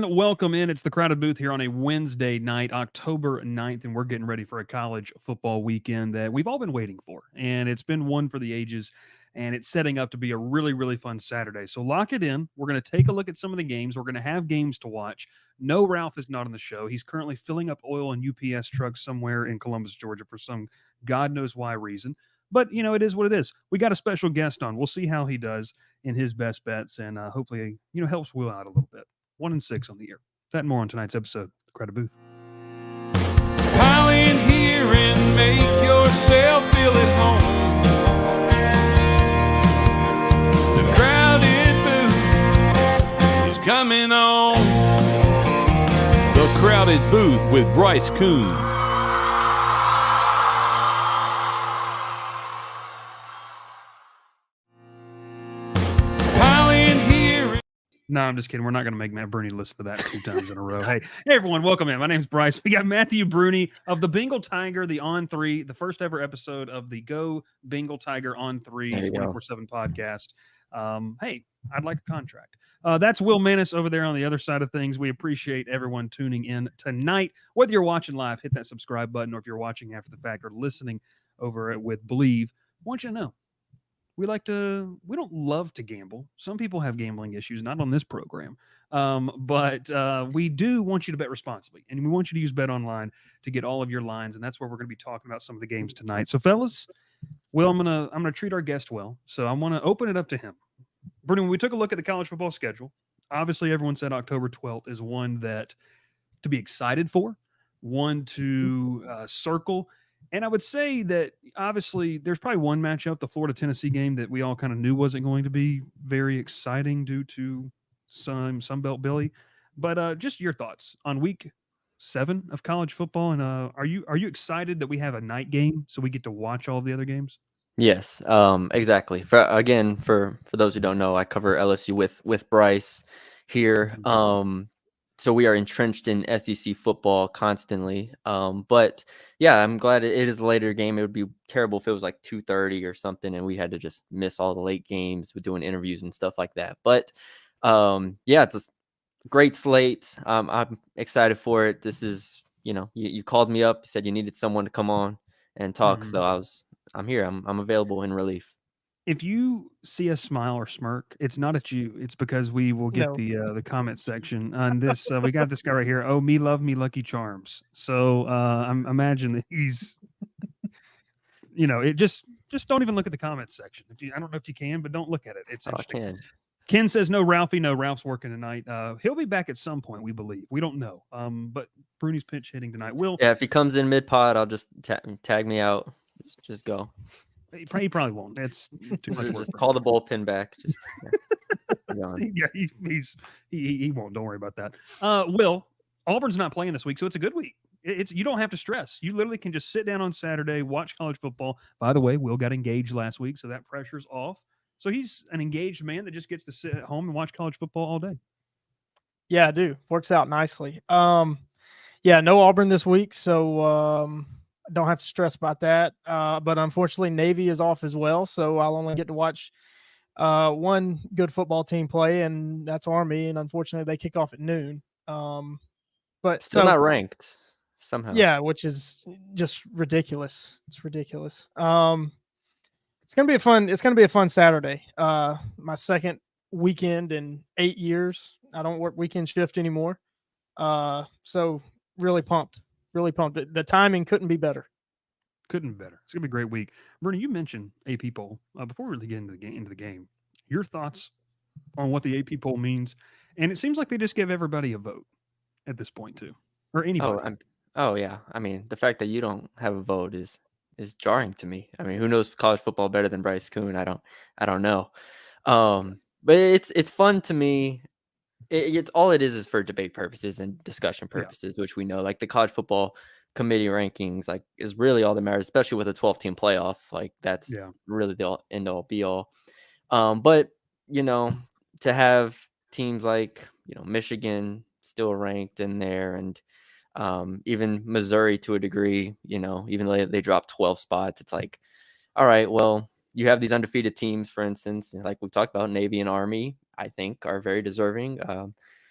Welcome in. It's the Crowded Booth here on a Wednesday night, October 9th, and we're getting ready for a college football weekend that we've all been waiting for, and it's been one for the ages, and it's setting up to be a really, really fun Saturday. So lock it in. We're going to take a look at some of the games. We're going to have games to watch. No, Ralph is not on the show. He's currently filling up oil in UPS trucks somewhere in Columbus, Georgia for some God knows why reason. But, it is what it is. We got a special guest on. We'll see how he does in his best bets, and hopefully, helps Will out a little bit. 1-6 on the year. That and more on tonight's episode of The Crowded Booth. Pile in here and make yourself feel at home. The Crowded Booth is coming on. The Crowded Booth with Bryce Koon. No, I'm just kidding. We're not going to make Matt Bruni listen to that 2 times in a row. Hey, everyone, welcome in. My name's Bryce. We got Matthew Bruni of the Bengal Tiger, the On 3, the first ever episode of the Go Bengal Tiger On 3 24/7 podcast. Hey, I'd like a contract. That's Will Manis over there on the other side of things. We appreciate everyone tuning in tonight. Whether you're watching live, hit that subscribe button, or if you're watching after the fact or listening over it with Believe, I want you to know. We don't love to gamble. Some people have gambling issues, not on this program. But we do want you to bet responsibly. And we want you to use Bet Online to get all of your lines. And that's where we're going to be talking about some of the games tonight. So, fellas, Will, I'm gonna treat our guest well. So I want to open it up to him. Bruni, when we took a look at the college football schedule, obviously everyone said October 12th is one that to be excited for, one to circle. And I would say that obviously there's probably one matchup, the Florida-Tennessee game, that we all kind of knew wasn't going to be very exciting due to Sunbelt Billy. But just your thoughts on week 7 of college football. And are you excited that we have a night game so we get to watch all the other games? Yes, exactly. For those who don't know, I cover LSU with Bryce here. So we are entrenched in SEC football constantly. But yeah, I'm glad it is a later game. It would be terrible if it was like 2:30 or something and we had to just miss all the late games with doing interviews and stuff like that. But yeah, it's a great slate. I'm excited for it. This is, you called me up, you said you needed someone to come on and talk. So I'm here. I'm available in relief. If you see us smile or smirk, it's not at you. It's because we will get the comment section on this. We got this guy right here. Oh, me love me Lucky Charms. So I'm imagine that he's, it just don't even look at the comments section. I don't know if you can, but don't look at it. It's interesting. I can. Ken says no, Ralphie. No, Ralph's working tonight. He'll be back at some point, we believe. We don't know. But Bruni's pinch hitting tonight. Yeah, if he comes in mid pod, I'll just tag me out. Just go. He probably won't. It's too much work. Just call the bullpen back. He won't. Don't worry about that. Will, Auburn's not playing this week, so it's a good week. You don't have to stress. You literally can just sit down on Saturday, watch college football. By the way, Will got engaged last week, so that pressure's off. So he's an engaged man that just gets to sit at home and watch college football all day. Yeah, I do. Works out nicely. Yeah, no Auburn this week, so don't have to stress about that. But unfortunately, Navy is off as well, so I'll only get to watch one good football team play, and that's Army. And unfortunately, they kick off at noon. But still not ranked somehow. Yeah, which is just ridiculous. It's ridiculous. It's gonna be a fun Saturday. My second weekend in 8 years. I don't work weekend shift anymore. So really pumped. The timing couldn't be better. Couldn't be better. It's gonna be a great week. Bernie, you mentioned AP poll before we really get into the game. Your thoughts on what the AP poll means? And it seems like they just give everybody a vote at this point too, or Oh, anybody. oh yeah. I mean, the fact that you don't have a vote is jarring to me. I mean, who knows college football better than Bryce Koon? I don't know. But it's fun to me. It's all it is for debate purposes and discussion Yeah, purposes, which we know. Like the college football committee rankings, like is really all that matters, especially with a 12-team playoff. Like that's yeah, really the end all be all. But you know, to have teams like Michigan still ranked in there, and even Missouri to a degree, even though they dropped 12 spots, it's like, all right, well, you have these undefeated teams, for instance, like we've talked about, Navy and Army, I think are very deserving.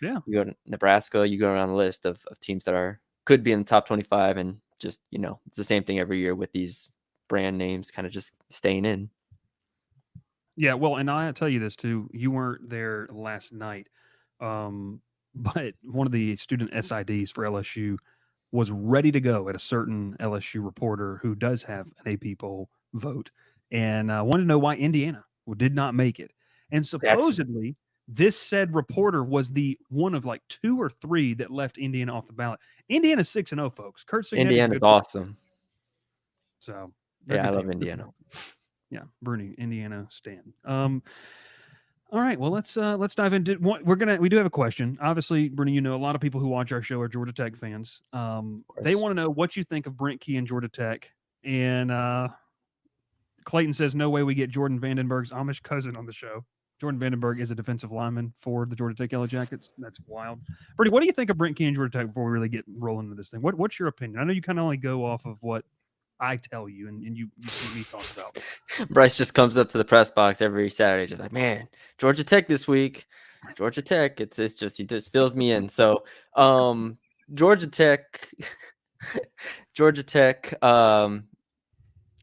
yeah. You go to Nebraska, you go around the list of teams that could be in the top 25, and just, it's the same thing every year with these brand names kind of just staying in. Yeah, well, and I tell you this too. You weren't there last night, but one of the student SIDs for LSU was ready to go at a certain LSU reporter who does have an AP poll vote, and wanted to know why Indiana did not make it. And That's supposedly, this said reporter was the one of like 2 or 3 that left Indiana off the ballot. Indiana's 6-0, folks. Kurt Cignetta's a Indiana's good coach, awesome. so they're a Yeah, I good love team. Indiana. Yeah, Bernie, Indiana, Stan. All right, well let's dive into. We do have a question. Obviously, Bernie, a lot of people who watch our show are Georgia Tech fans. They want to know what you think of Brent Key and Georgia Tech. And Clayton says, "No way we get Jordan Vandenberg's Amish cousin on the show." Jordan Vandenberg is a defensive lineman for the Georgia Tech Yellow Jackets. That's wild. Bernie, what do you think of Brent Key and Georgia Tech before we really get rolling into this thing? What's your opinion? I know you kind of only go off of what I tell you, and you see me talk about. Bryce just comes up to the press box every Saturday, just like, man, Georgia Tech this week. Georgia Tech. It's just he just fills me in. So Georgia Tech, Georgia Tech.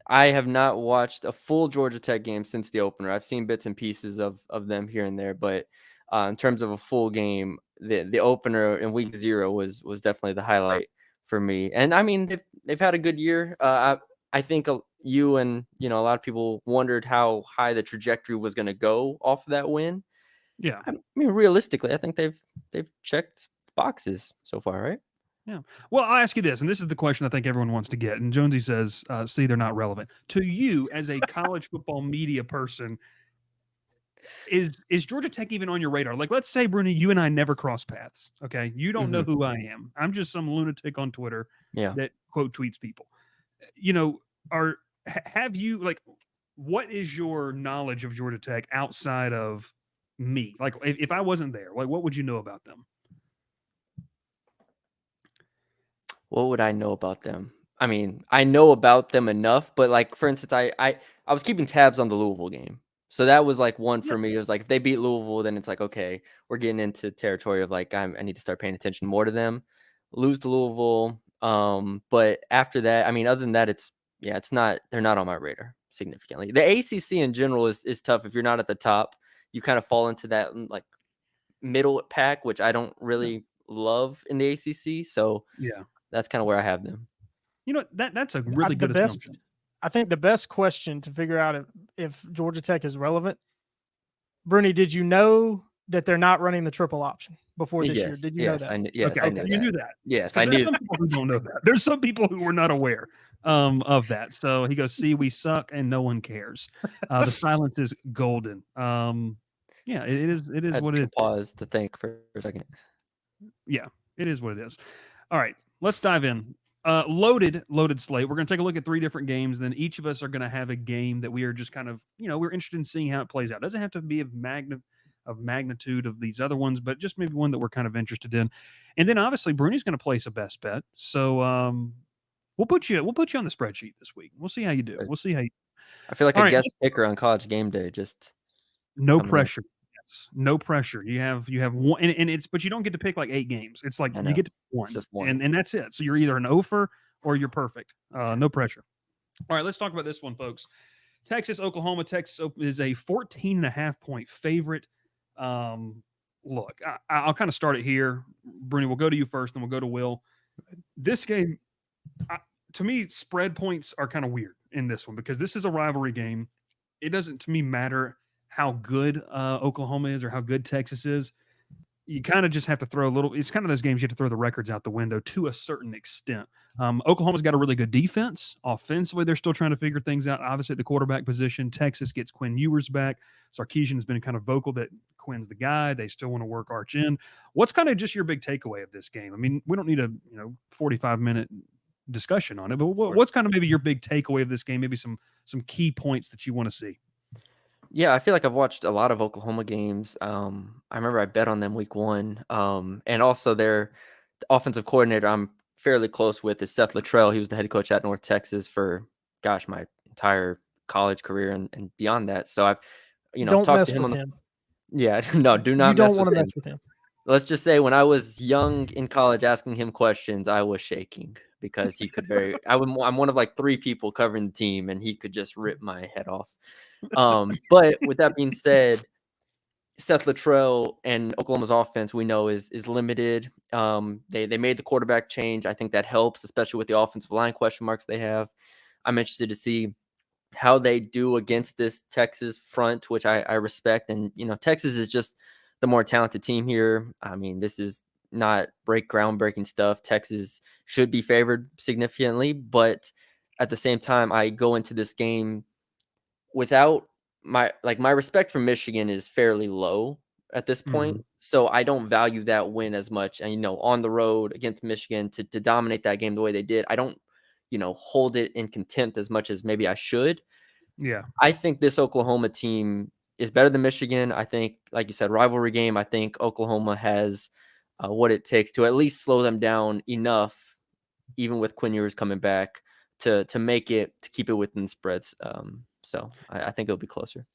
I have not watched a full Georgia Tech game since the opener. I've seen bits and pieces of them here and there, but in terms of a full game, the opener in week 0 was definitely the highlight for me. And I mean, they've had a good year. I think you and a lot of people wondered how high the trajectory was going to go off of that win. Yeah. I mean, realistically, I think they've checked boxes so far, right? Yeah. Well, I'll ask you this, and this is the question I think everyone wants to get. And Jonesy says, "See, they're not relevant to you as a college football media person. Is Georgia Tech even on your radar? Like, let's say, Bruni, you and I never cross paths. Okay, you don't know who I am. I'm just some lunatic on Twitter that quote tweets people. Have you like? What is your knowledge of Georgia Tech outside of me? Like, if I wasn't there, like, what would you know about them?" What would I know about them? I mean, I know about them enough, but like for instance, I was keeping tabs on the Louisville game. So that was like one for me. It was like if they beat Louisville, then it's like, okay, we're getting into territory of like I need to start paying attention more to them. Lose to Louisville. But after that, I mean, other than that, it's not, they're not on my radar significantly. The ACC in general is tough. If you're not at the top, you kind of fall into that like middle pack, which I don't really love in the ACC. So yeah. that's kind of where I have them. That's a really good assumption. I think the best question to figure out if Georgia Tech is relevant, Bruni, did you know that they're not running the triple option before this year? Did you know that? I knew you knew that. Yes, I knew. Some people who don't know that. There's some people who were not aware of that. So he goes, "See, we suck and no one cares." The silence is golden. Yeah, it is. It is what it is. Pause to think for a second. Yeah, it is what it is. All right, let's dive in. Loaded slate. We're going to take a look at 3 different games. Then each of us are going to have a game that we are just kind of, we're interested in seeing how it plays out. It doesn't have to be of magnitude of these other ones, but just maybe one that we're kind of interested in. And then obviously Bruni's going to place a best bet. So we'll put you on the spreadsheet this week. We'll see how you do. We'll see how you. I feel like a guest picker on College Game Day. Just no pressure. No pressure. You have one, and it's, but you don't get to pick like 8 games. It's like you get to pick one, it's just one. And that's it. So you're either an offer or you're perfect. No pressure. All right, let's talk about this one, folks. Texas, Oklahoma. Texas is a 14.5 point favorite. Look, I'll kind of start it here. Bruni, we'll go to you first, then we'll go to Will. This game, to me, spread points are kind of weird in this one because this is a rivalry game. It doesn't, to me, matter how good Oklahoma is or how good Texas is. You kind of just have to throw a little. It's kind of those games you have to throw the records out the window to a certain extent. Oklahoma's got a really good defense. Offensively, they're still trying to figure things out. Obviously, at the quarterback position, Texas gets Quinn Ewers back. Sarkisian has been kind of vocal that Quinn's the guy. They still want to work Arch in. What's kind of just your big takeaway of this game? I mean, we don't need a 45-minute discussion on it, but what's kind of maybe your big takeaway of this game? Maybe some key points that you want to see. Yeah, I feel like I've watched a lot of Oklahoma games. I remember I bet on them week 1. And also their offensive coordinator I'm fairly close with is Seth Luttrell. He was the head coach at North Texas for, my entire college career and beyond that. So I've, Don't talked mess to him with on him. Yeah, no, do You not don't mess want with to him. mess with him. Let's just say when I was young in college asking him questions, I was shaking because he could I'm one of like 3 people covering the team and he could just rip my head off. But with that being said, Seth Luttrell and Oklahoma's offense we know is limited. They made the quarterback change. I think that helps, especially with the offensive line question marks they have. I'm interested to see how they do against this Texas front, which I respect. And, Texas is just the more talented team here. I mean, this is not groundbreaking stuff. Texas should be favored significantly, but at the same time, I go into this game without my respect for Michigan is fairly low at this point. Mhm. So I don't value that win as much. And, on the road against Michigan to dominate that game the way they did, I don't, hold it in contempt as much as maybe I should. Yeah. I think this Oklahoma team is better than Michigan. I think, like you said, rivalry game. I think Oklahoma has what it takes to at least slow them down enough, even with Quinn Ewers coming back, to make it, to keep it within spreads. So I think it'll be closer.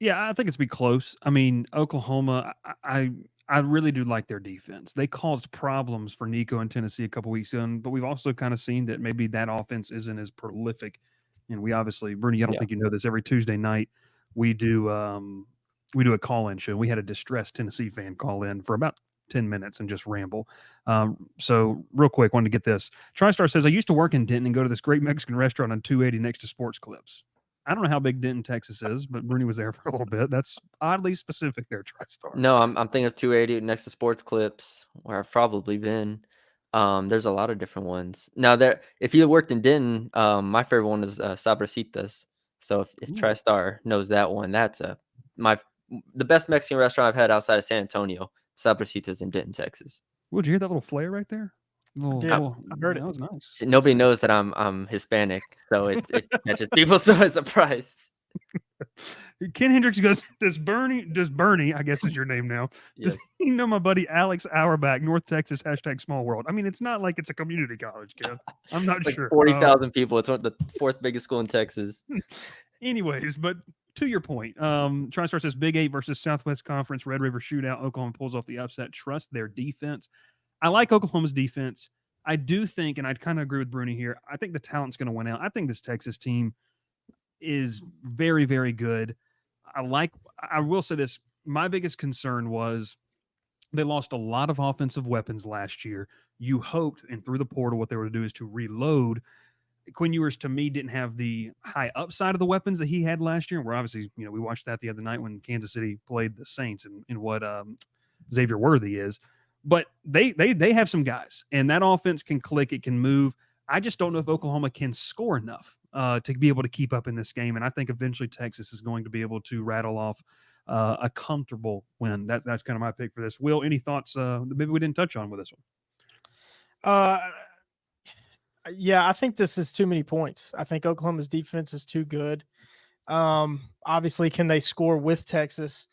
Yeah, I think it's be close. I mean, Oklahoma, I really do like their defense. They caused problems for Nico in Tennessee a couple weeks ago, but we've also kind of seen that maybe that offense isn't as prolific. And we obviously, Bernie, I don't Yeah. think you know this. Every Tuesday night, we do a call-in show. We had a distressed Tennessee fan call in for about 10 minutes and just ramble. So real quick, wanted to get this. TriStar says, I used to work in Denton and go to this great Mexican restaurant on 280 next to Sports Clips. I don't know how big Denton, Texas is, but Bruni was there for a little bit. That's oddly specific there, TriStar. No, I'm thinking of 280 next to Sports Clips, where I've probably been. There's a lot of different ones. Now, if you worked in Denton, my favorite one is Sabrositas. So if Ooh. TriStar knows that one, that's the best Mexican restaurant I've had outside of San Antonio. Sabrositas in Denton, Texas. Would you hear that little flair right there? I heard it. That was nice. See, nobody knows that I'm Hispanic, so it catches people so by surprise. Ken Hendricks goes, does Bernie, I guess is your name now, does Yes. he know my buddy Alex Auerbach, North Texas, #small world? I mean, it's not like it's a community college, kid. I'm not It's like sure. 40,000 people. It's one of the 4th biggest school in Texas. Anyways, but to your point, TriStar says Big 8 versus Southwest Conference, Red River shootout. Oklahoma pulls off the upset. Trust their defense. I like Oklahoma's defense. I do think, and I kind of agree with Bruni here, I think the talent's going to win out. I think this Texas team is very, very good. I will say this, my biggest concern was they lost a lot of offensive weapons last year. You hoped, and through the portal, what they were to do is to reload. Quinn Ewers, to me, didn't have the high upside of the weapons that he had last year. We're obviously, we watched that the other night when Kansas City played the Saints and what Xavier Worthy is. But they have some guys, and that offense can click, it can move. I just don't know if Oklahoma can score enough to be able to keep up in this game. And I think eventually Texas is going to be able to rattle off a comfortable win. That's kind of my pick for this. Will, any thoughts that maybe we didn't touch on with this one? Yeah, I think this is too many points. I think Oklahoma's defense is too good. Obviously, can they score with Texas?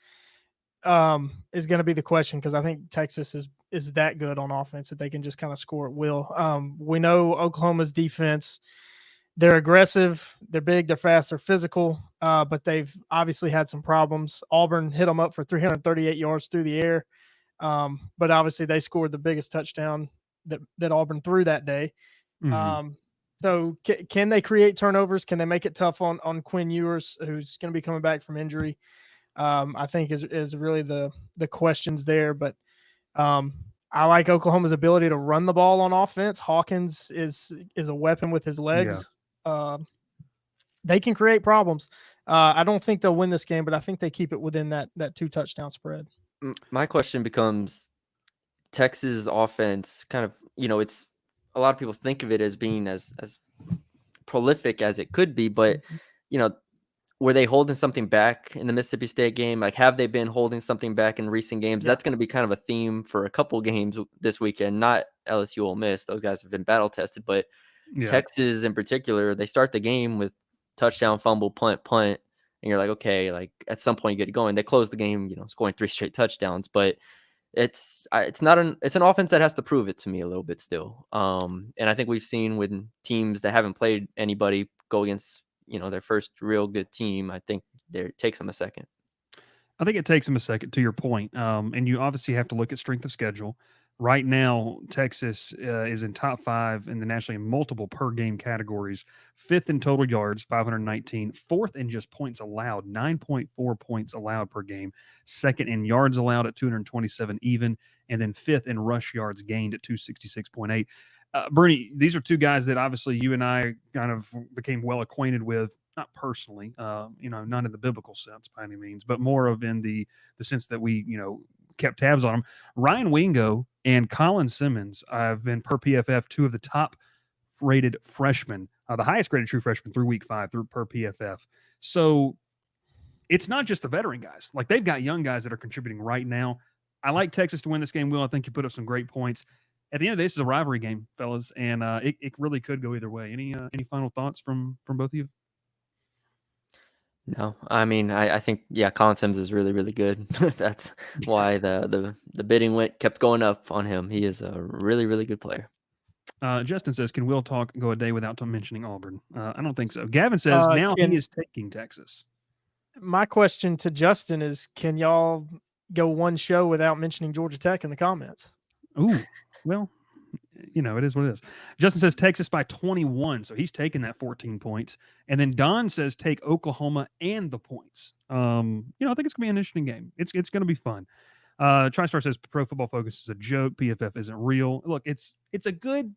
Is going to be the question, because I think Texas is that good on offense that they can just kind of score at will. We know Oklahoma's defense, they're aggressive, they're big, they're fast, they're physical, but they've obviously had some problems. Auburn hit them up for 338 yards through the air, but obviously they scored the biggest touchdown that Auburn threw that day. Mm-hmm. So can they create turnovers? Can they make it tough on Quinn Ewers, who's going to be coming back from injury? I think is really the questions there. But I like Oklahoma's ability to run the ball on offense. Hawkins is a weapon with his legs. They can create problems. I don't think they'll win this game, but I think they keep it within that 2-touchdown spread. My question becomes Texas offense kind of, it's a lot of people think of it as being as prolific as it could be, but were they holding something back in the Mississippi State game? Like, have they been holding something back in recent games? Yeah. That's going to be kind of a theme for a couple games this weekend, not LSU Ole Miss. Those guys have been battle tested, but Texas in particular, they start the game with touchdown, fumble, punt, and you're like, okay, like at some point you get it going. They close the game, scoring 3 straight touchdowns, but it's an offense that has to prove it to me a little bit still. And I think we've seen when teams that haven't played anybody go against, their first real good team, I think it takes them a second. I think it takes them a second, to your point. And you obviously have to look at strength of schedule. Right now, Texas is in top 5 in the nationally in multiple per game categories. 5th in total yards, 519. 4th in just points allowed, 9.4 points allowed per game. 2nd in yards allowed at 227 even. And then 5th in rush yards gained at 266.8. Bernie, these are two guys that obviously you and I kind of became well acquainted with, not personally, not in the biblical sense by any means, but more of in the sense that we, kept tabs on them. Ryan Wingo and Colin Simmons have been per PFF 2 of the top rated freshmen, the highest graded true freshmen through week 5 through per PFF. So it's not just the veteran guys. Like, they've got young guys that are contributing right now. I like Texas to win this game, Will. I think you put up some great points. At the end of the day, this is a rivalry game, fellas, and it really could go either way. Any final thoughts from both of you? No, I mean, I think, Colin Sims is really, really good. That's why the bidding kept going up on him. He is a really, really good player. Justin says, can Will go a day without mentioning Auburn? I don't think so. Gavin says, now he is taking Texas. My question to Justin is, can y'all go one show without mentioning Georgia Tech in the comments? Ooh, well, it is what it is. Justin says Texas by 21, so he's taking that 14 points. And then Don says take Oklahoma and the points. I think it's going to be an interesting game. It's going to be fun. TriStar says Pro Football Focus is a joke. PFF isn't real. Look, it's a good.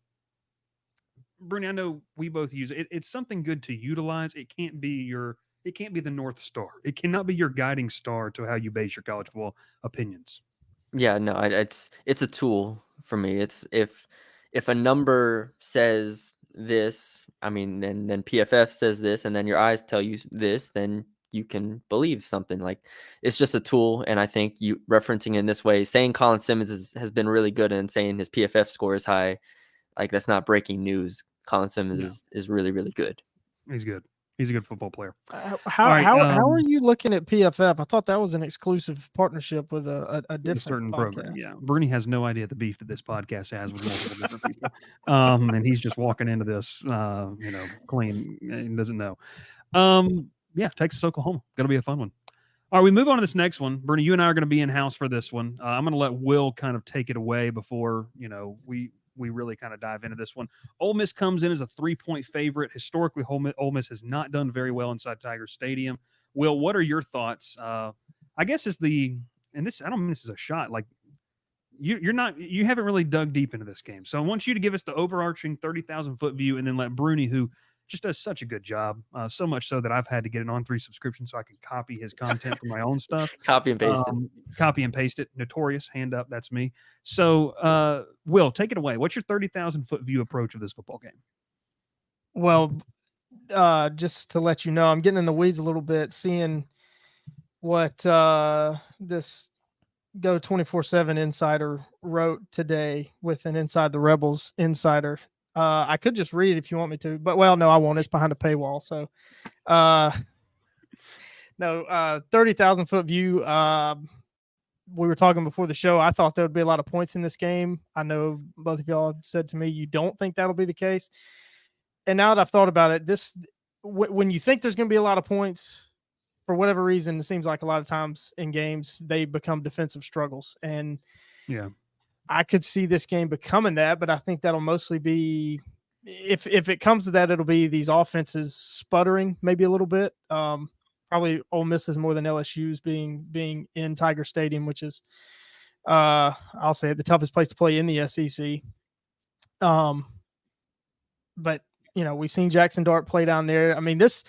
Bruni, I know we both use it. It's something good to utilize. It can't be the North Star. It cannot be your guiding star to how you base your college football opinions. Yeah, no, it's a tool for me. It's if a number says this, I mean, then PFF says this, and then your eyes tell you this, then you can believe something. Like, it's just a tool. And I think you referencing it in this way, saying Colin Simmons has been really good, and saying his PFF score is high, like, that's not breaking news. Colin Simmons is really, really good. He's good. He's a good football player. How are you looking at PFF? I thought that was an exclusive partnership with a different certain podcast. program. Yeah, Bernie has no idea the beef that this podcast has with multiple different people, and he's just walking into this, clean and doesn't know. Texas, Oklahoma, gonna be a fun one. All right, we move on to this next one. Bernie, you and I are going to be in house for this one. I'm going to let Will kind of take it away before we really kind of dive into this one. Ole Miss comes in as a 3-point favorite. Historically, Ole Miss has not done very well inside Tiger Stadium. Will, what are your thoughts? I guess I don't mean this is a shot. Like, you haven't really dug deep into this game. So I want you to give us the overarching 30,000 foot view, and then let Bruni, who just does such a good job, so much so that I've had to get an On3 subscription so I can copy his content for my own stuff. Copy and paste it. Notorious, hand up, that's me. So, Will, take it away. What's your 30,000 foot view approach of this football game? Well, just to let you know, I'm getting in the weeds a little bit, seeing what this Go 24/7 insider wrote today with an Inside the Rebels insider. I could just read it if you want me to, but no, I won't. It's behind a paywall. So, 30,000 foot view. We were talking before the show. I thought there would be a lot of points in this game. I know both of y'all said to me you don't think that'll be the case. And now that I've thought about it, when you think there's going to be a lot of points, for whatever reason, it seems like a lot of times in games they become defensive struggles. And I could see this game becoming that, but I think that'll mostly be, if it comes to that, it'll be these offenses sputtering maybe a little bit. Probably Ole Miss's more than LSU's being in Tiger Stadium, which is I'll say it, the toughest place to play in the SEC. But we've seen Jackson Dart play down there. I mean, this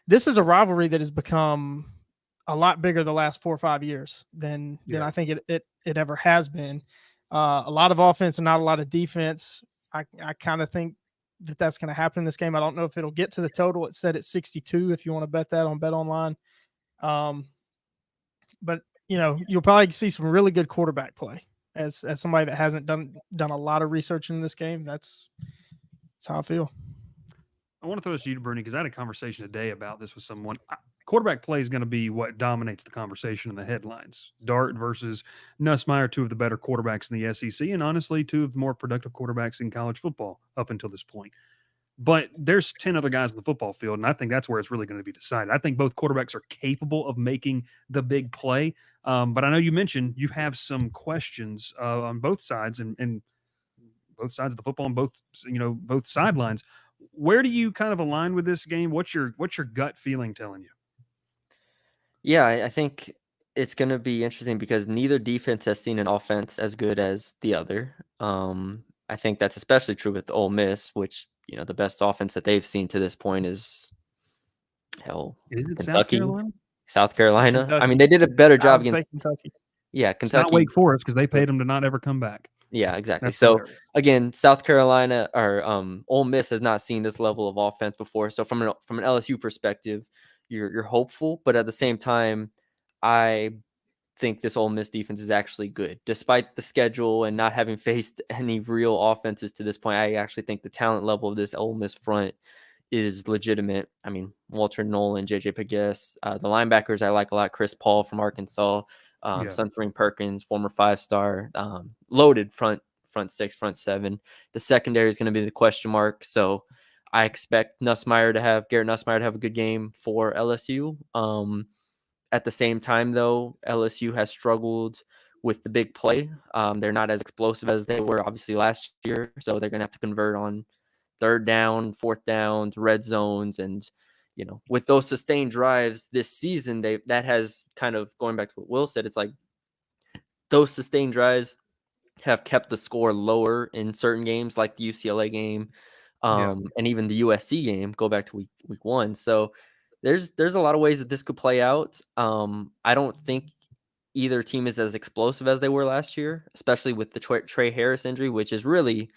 is a rivalry that has become a lot bigger the last 4 or 5 years than I think it ever has been. A lot of offense and not a lot of defense. I kind of think that's going to happen in this game. I don't know if it'll get to the total. It's set at 62 if you want to bet that on Bet Online. But you'll probably see some really good quarterback play. As somebody that hasn't done a lot of research in this game, that's how I feel. I want to throw this to you, Bruni, because I had a conversation today about this with someone. Quarterback play is going to be what dominates the conversation in the headlines. Dart versus Nussmeier, 2 of the better quarterbacks in the SEC, and honestly, 2 of the more productive quarterbacks in college football up until this point. But there's 10 other guys on the football field, and I think that's where it's really going to be decided. I think both quarterbacks are capable of making the big play. But I know you mentioned you have some questions on both sides and both sides of the football and both sidelines. Where do you kind of align with this game? What's your gut feeling telling you? Yeah, I think it's going to be interesting because neither defense has seen an offense as good as the other. I think that's especially true with Ole Miss, which the best offense that they've seen to this point is Kentucky, South Carolina. Kentucky. I mean, they did a better job against Kentucky. Yeah, It's Kentucky. not Wake Forest because they paid them to not ever come back. Yeah, exactly. That's So hilarious. again, South Carolina or Ole Miss has not seen this level of offense before. So from an LSU perspective, you're hopeful, but at the same time, I think this Ole Miss defense is actually good, despite the schedule and not having faced any real offenses to this point. I actually think the talent level of this Ole Miss front is legitimate. I mean, Walter Nolan, JJ Pegues, the linebackers I like a lot. Chris Paul from Arkansas. Sunfring Perkins, former 5-star, loaded front 6, front 7. The secondary is going to be the question mark. So I expect Garrett Nussmeier to have a good game for LSU. At the same time, though, LSU has struggled with the big play. They're not as explosive as they were obviously last year. So they're going to have to convert on 3rd down, 4th downs, red zones, and with those sustained drives this season, that has kind of, going back to what Will said, it's like those sustained drives have kept the score lower in certain games, like the UCLA game, and even the USC game. Go back to week 1. So there's a lot of ways that this could play out. I don't think either team is as explosive as they were last year, especially with the Trey Harris injury, which is really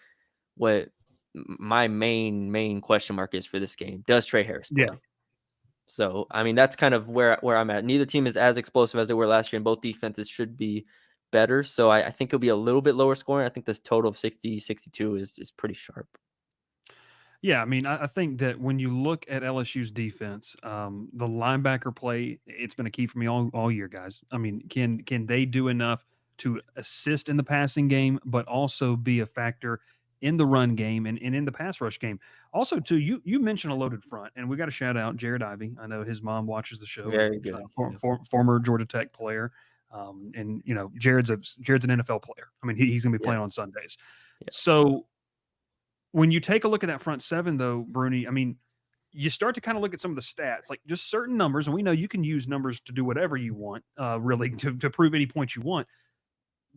what my main question mark is for this game. Does Trey Harris play? Yeah. So, I mean, that's kind of where I'm at. Neither team is as explosive as they were last year, and both defenses should be better. So I think it'll be a little bit lower scoring. I think this total of 60-62 is pretty sharp. Yeah, I mean, I think that when you look at LSU's defense, the linebacker play, it's been a key for me all year, guys. I mean, can they do enough to assist in the passing game, but also be a factor in the run game and in the pass rush game? Also, too, you mentioned a loaded front, and we got to shout out Jared Ivey. I know his mom watches the show. Very good. Former Georgia Tech player. And Jared's an NFL player. I mean, he's going to be playing on Sundays. Yeah. So when you take a look at that front 7, though, Bruni, I mean, you start to kind of look at some of the stats, like just certain numbers, and we know you can use numbers to do whatever you want, really, to prove any point you want.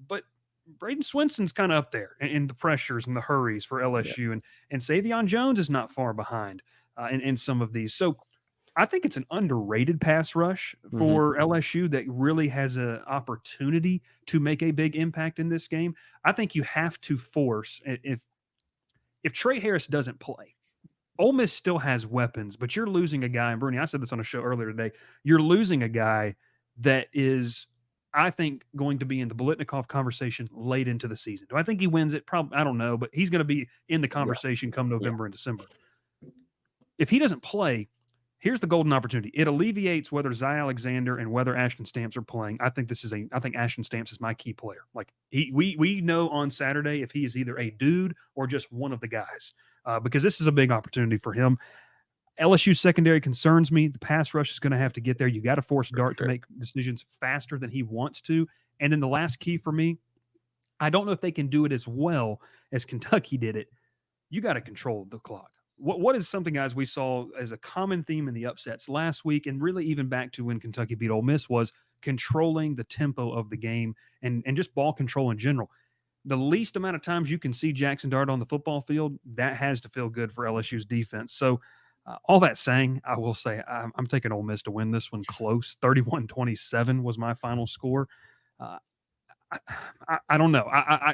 But Braden Swinson's kind of up there in the pressures and the hurries for LSU, and Savion Jones is not far behind in some of these. So I think it's an underrated pass rush for LSU that really has an opportunity to make a big impact in this game. I think you have to force, if Trey Harris doesn't play, Ole Miss still has weapons, but you're losing a guy, and Bruni, I said this on a show earlier today, you're losing a guy that is, I think, going to be in the Biletnikoff conversation late into the season. Do I think he wins it? Probably, I don't know, but he's going to be in the conversation come November and December. If he doesn't play, here's the golden opportunity. It alleviates whether Zy Alexander and whether Ashton Stamps are playing. I think Ashton Stamps is my key player. Like we know on Saturday if he is either a dude or just one of the guys, because this is a big opportunity for him. LSU secondary concerns me. The pass rush is going to have to get there. You got to force Dart to make decisions faster than he wants to. And then the last key for me, I don't know if they can do it as well as Kentucky did it. You got to control the clock. What is something, guys, we saw as a common theme in the upsets last week, and really even back to when Kentucky beat Ole Miss, was controlling the tempo of the game and just ball control in general. The least amount of times you can see Jackson Dart on the football field, that has to feel good for LSU's defense. So, all that saying, I will say I'm taking Ole Miss to win this one close. 31-27 was my final score. Uh, I don't know.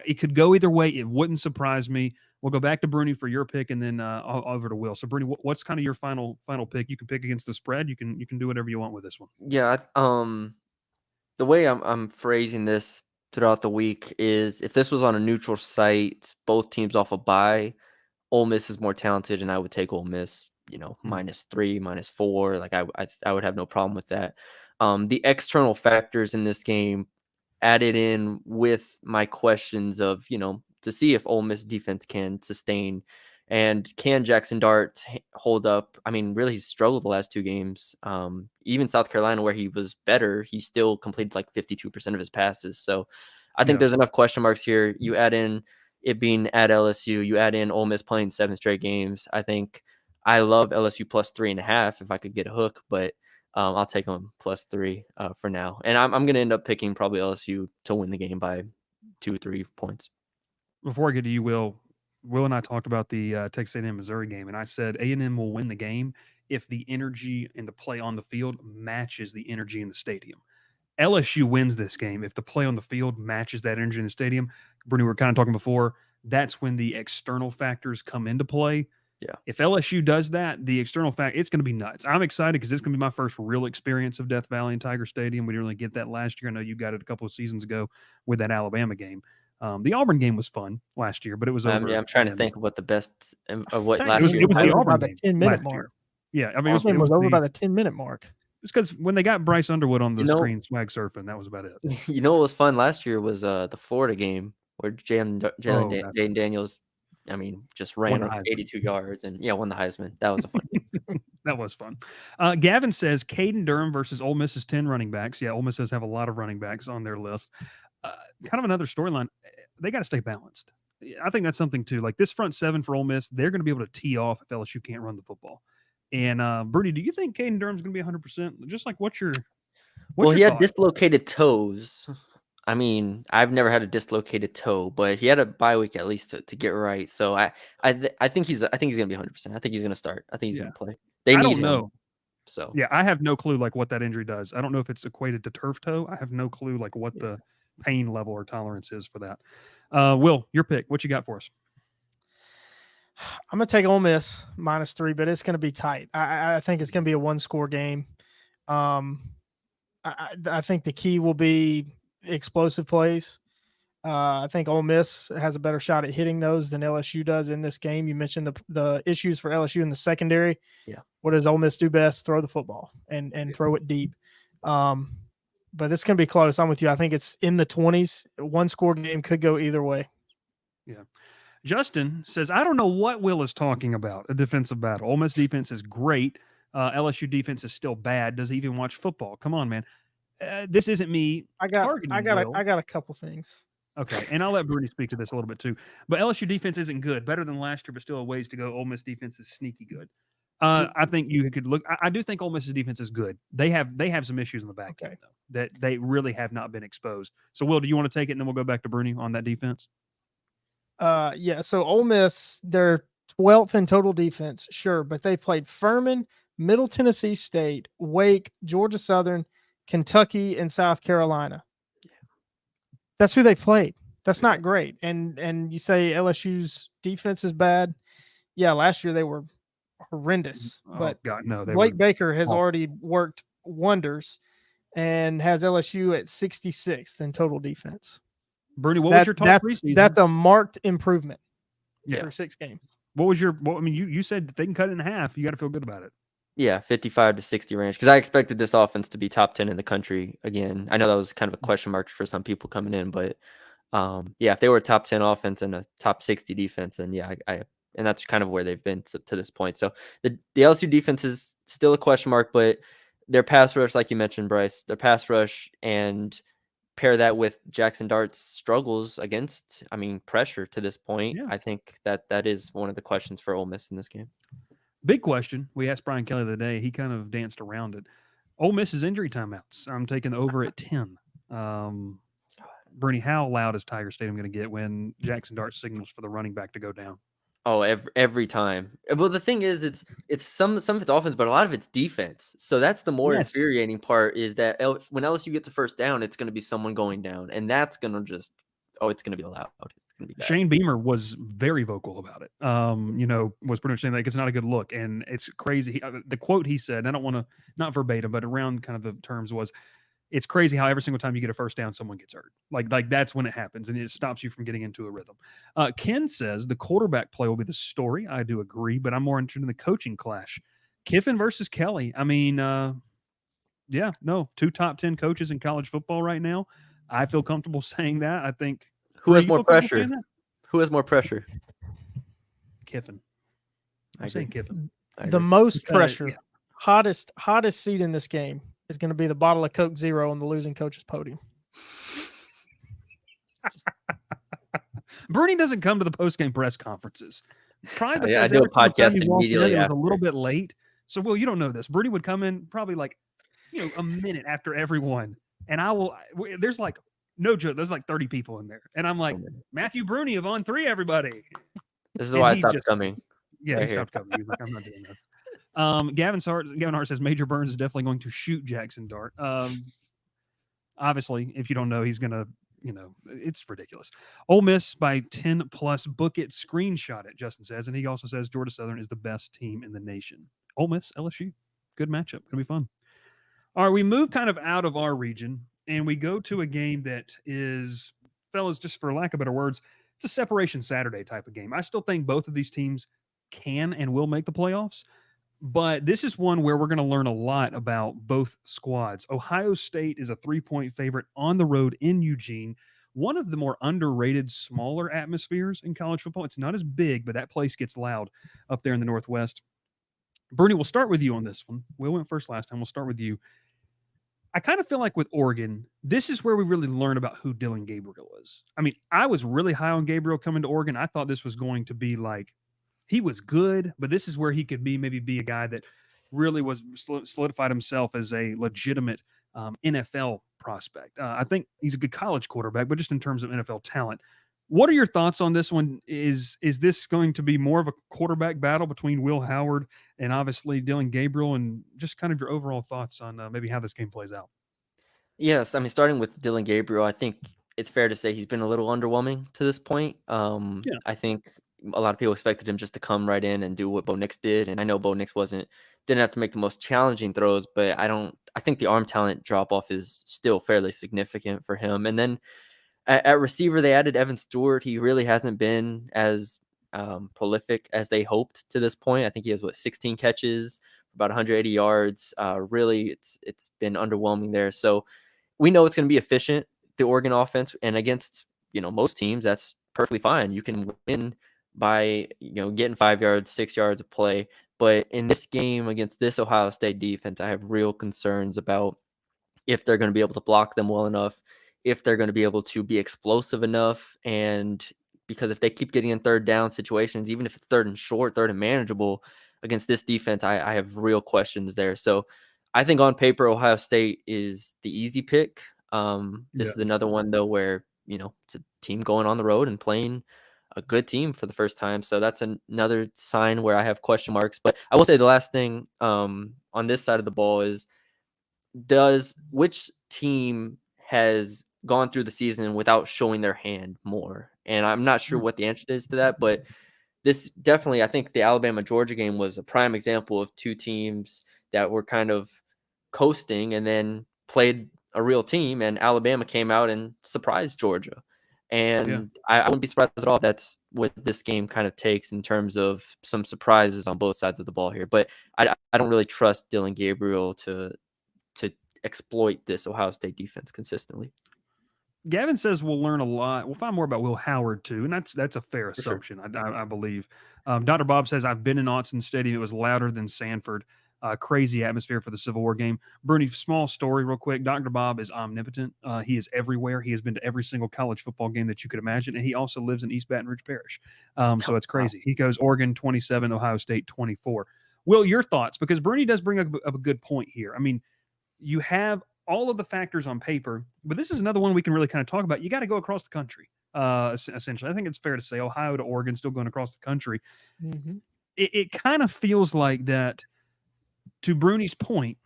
It could go either way. It wouldn't surprise me. We'll go back to Bruni for your pick, and then over to Will. So, Bruni, what's kind of your final pick? You can pick against the spread. You can do whatever you want with this one. Yeah, the way I'm phrasing this throughout the week is if this was on a neutral site, both teams off a bye, Ole Miss is more talented, and I would take Ole Miss, -3, -4. Like I would have no problem with that. The external factors in this game added in with my questions of, to see if Ole Miss defense can sustain and can Jackson Dart hold up. I mean, really, he's struggled the last 2 games. Even South Carolina, where he was better, he still completed like 52% of his passes. So I think there's enough question marks here. You add in it being at LSU, you add in Ole Miss playing 7 straight games. I love LSU +3.5 if I could get a hook, but I'll take them +3 for now. And I'm going to end up picking probably LSU to win the game by 2-3 points. Before I get to you, Will and I talked about the Texas A&M Missouri game, and I said A&M will win the game if the energy and the play on the field matches the energy in the stadium. LSU wins this game if the play on the field matches that energy in the stadium. Bernie, we were kind of talking before. That's when the external factors come into play. Yeah. If LSU does that, the external fact, it's going to be nuts. I'm excited because it's going to be my first real experience of Death Valley and Tiger Stadium. We didn't really get that last year. I know you got it a couple of seasons ago with that Alabama game. The Auburn game was fun last year, but it was over. I'm trying to think of what the best of what Dang, last year. It was the over by Auburn the game 10-minute last mark. year. Yeah, I mean, Auburn was over by the 10-minute mark. It's because when they got Bryce Underwood on the screen swag surfing, that was about it. You know what was fun last year was the Florida game where Jaden Daniels, just ran like 82 yards and won the Heisman. That was a fun game. That was fun. Gavin says Caden Durham versus Ole Miss's 10 running backs. Yeah, Ole Miss does have a lot of running backs on their list. Kind of another storyline. They got to stay balanced. I think that's something too. Like this front 7 for Ole Miss, they're going to be able to tee off if LSU can't run the football. And Brady, do you think Caden Durham's going to be 100%? Just like what's your he had thought? dislocated toes. I mean, I've never had a dislocated toe, but he had a bye week at least to get right. So I think he's going to be 100%. I think he's going to start. I think he's going to play. They need him. Know. So yeah, I have no clue like what that injury does. I don't know if it's equated to turf toe. I have no clue like what the pain level or tolerance is for that. Will, your pick. What you got for us? I'm going to take Ole Miss -3, but it's going to be tight. I think it's going to be a 1-score game. I think the key will be explosive plays. I think Ole Miss has a better shot at hitting those than LSU does in this game. You mentioned the issues for LSU in the secondary. Yeah. What does Ole Miss do best? Throw the football and throw it deep. But it's going to be close. I'm with you. I think it's in the 20s. 1-score game could go either way. Yeah. Justin says, I don't know what Will is talking about, a defensive battle. Ole Miss defense is great. LSU defense is still bad. Does he even watch football? Come on, man. This isn't me. I got a couple things. Okay, and I'll let Bruni speak to this a little bit too. But LSU defense isn't good. Better than last year, but still a ways to go. Ole Miss defense is sneaky good. I think you could look. I do think Ole Miss's defense is good. They have some issues in the back end, though, that they really have not been exposed. So, Will, do you want to take it, and then we'll go back to Bruni on that defense? Yeah. So Ole Miss, they're 12th in total defense, sure, but they played Furman, Middle Tennessee State, Wake, Georgia Southern, Kentucky, and South Carolina. That's who they played. That's not great. And you say LSU's defense is bad. Yeah, last year they were horrendous. But God, no, Blake Baker has already worked wonders and has LSU at 66th in total defense. Bruni, what was your top preseason? That's a marked improvement for 6 games. What was your? Well, I mean, you said that they can cut it in half. You got to feel good about it. Yeah, 55 to 60 range. Because I expected this offense to be top 10 in the country again. I know that was kind of a question mark for some people coming in, but if they were a top 10 offense and a top 60 defense, then and that's kind of where they've been to this point. So the LSU defense is still a question mark, but their pass rush, like you mentioned, Bryce, their pass rush, and pair that with Jackson Dart's struggles against, pressure to this point. Yeah. I think that is one of the questions for Ole Miss in this game. Big question. We asked Brian Kelly the other day. He kind of danced around it. Ole Miss's injury timeouts. I'm taking the over at 10. Bernie, how loud is Tiger Stadium going to get when Jackson Dart signals for the running back to go down? Oh, every time. Well, the thing is, it's some of it's offense, but a lot of it's defense. So that's the more Yes. infuriating part is that when LSU gets a first down, it's going to be someone going down, and that's going to just it's going to be loud. It's going to be bad. Shane Beamer was very vocal about it. Was pretty much saying like it's not a good look, and it's crazy. The quote he said, I don't want to not verbatim, but around kind of the terms was, it's crazy how every single time you get a first down, someone gets hurt. Like that's when it happens, and it stops you from getting into a rhythm. Ken says the quarterback play will be the story. I do agree, but I'm more interested in the coaching clash. Kiffin versus Kelly. I mean, two top 10 coaches in college football right now. I feel comfortable saying that. I think. Who has more pressure? Who has more pressure? Kiffin. I'm saying Kiffin. The most pressure, hottest seat in this game is going to be the bottle of Coke Zero on the losing coach's podium. Bernie doesn't come to the post-game press conferences. Probably I do a podcast immediately. It was a little bit late. So, Will, you don't know this. Bernie would come in probably a minute after everyone. And there's like, no joke, there's like 30 people in there. And I'm like, Matthew Bruni of On 3, everybody. This is why I stopped coming. Yeah, he stopped coming. He's like, I'm not doing this. Gavin Hart says Major Burns is definitely going to shoot Jackson Dart. Obviously, if you don't know, he's going to, it's ridiculous. Ole Miss by 10 plus. Book it, screenshot it, Justin says. And he also says Georgia Southern is the best team in the nation. Ole Miss, LSU. Good matchup. Going to be fun. All right, we move kind of out of our region, and we go to a game that is, fellas, just for lack of better words, it's a separation Saturday type of game. I still think both of these teams can and will make the playoffs. But this is one where we're going to learn a lot about both squads. Ohio State is a 3-point favorite on the road in Eugene, one of the more underrated, smaller atmospheres in college football. It's not as big, but that place gets loud up there in the Northwest. Bernie, we'll start with you on this one. Will went first last time. We'll start with you. I kind of feel like with Oregon, this is where we really learn about who Dillon Gabriel is. I mean, I was really high on Gabriel coming to Oregon. I thought this was going to be like, he was good, but this is where he could maybe be a guy that really was solidified himself as a legitimate NFL prospect. I think he's a good college quarterback, but just in terms of NFL talent. What are your thoughts on this one? Is this going to be more of a quarterback battle between Will Howard and obviously Dillon Gabriel, and just kind of your overall thoughts on maybe how this game plays out? Yes, I mean, starting with Dillon Gabriel, I think it's fair to say he's been a little underwhelming to this point. I think a lot of people expected him just to come right in and do what Bo Nix did, and I know Bo Nix didn't have to make the most challenging throws, but I think the arm talent drop off is still fairly significant for him. And then at receiver, they added Evan Stewart. He really hasn't been as prolific as they hoped to this point. I think he has 16 catches, about 180 yards. Really, it's been underwhelming there. So we know it's going to be efficient, the Oregon offense, and against most teams, that's perfectly fine. You can win by getting 5 yards, 6 yards of play. But in this game against this Ohio State defense, I have real concerns about if they're going to be able to block them well enough, if they're going to be able to be explosive enough. And because if they keep getting in third down situations, even if it's third and short, third and manageable against this defense, I have real questions there. So I think on paper, Ohio State is the easy pick. This is another one, though, where, it's a team going on the road and playing a good team for the first time. So that's another sign where I have question marks. But I will say the last thing on this side of the ball is, which team has gone through the season without showing their hand more? And I'm not sure what the answer is to that, but this definitely, I think the Alabama-Georgia game was a prime example of two teams that were kind of coasting and then played a real team, and Alabama came out and surprised Georgia. And I wouldn't be surprised at all if that's what this game kind of takes in terms of some surprises on both sides of the ball here. But I don't really trust Dillon Gabriel to exploit this Ohio State defense consistently. Gavin says we'll learn a lot. We'll find more about Will Howard too, and that's a fair For sure. assumption. I believe. Dr. Bob says I've been in Autzen Stadium. It was louder than Sanford. Crazy atmosphere for the Civil War game. Bernie, small story real quick. Dr. Bob is omnipotent. He is everywhere. He has been to every single college football game that you could imagine, and he also lives in East Baton Rouge Parish. So it's crazy. He goes Oregon 27, Ohio State 24. Will, your thoughts? Because Bernie does bring up a good point here. I mean, you have all of the factors on paper, but this is another one we can really kind of talk about. You got to go across the country. Essentially, I think it's fair to say Ohio to Oregon, still going across the country. Mm-hmm. It kind of feels like that. To Bruni's point,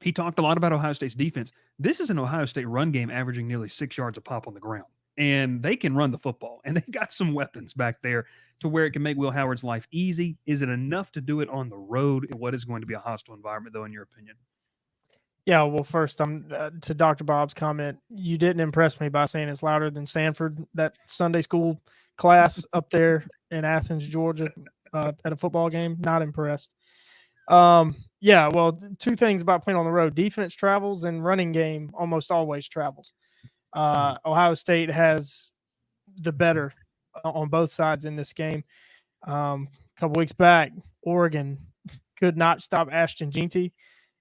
he talked a lot about Ohio State's defense. This is an Ohio State run game averaging nearly 6 yards a pop on the ground, and they can run the football, and they've got some weapons back there to where it can make Will Howard's life easy. Is it enough to do it on the road in what is going to be a hostile environment, though, in your opinion? Yeah, well, first, to Dr. Bob's comment. You didn't impress me by saying it's louder than Sanford, that Sunday school class up there in Athens, Georgia, at a football game. Not impressed. Yeah, well, two things about playing on the road: defense travels, and running game almost always travels. Ohio State has the better on both sides in this game. A couple weeks back, Oregon could not stop Ashton Jeanty.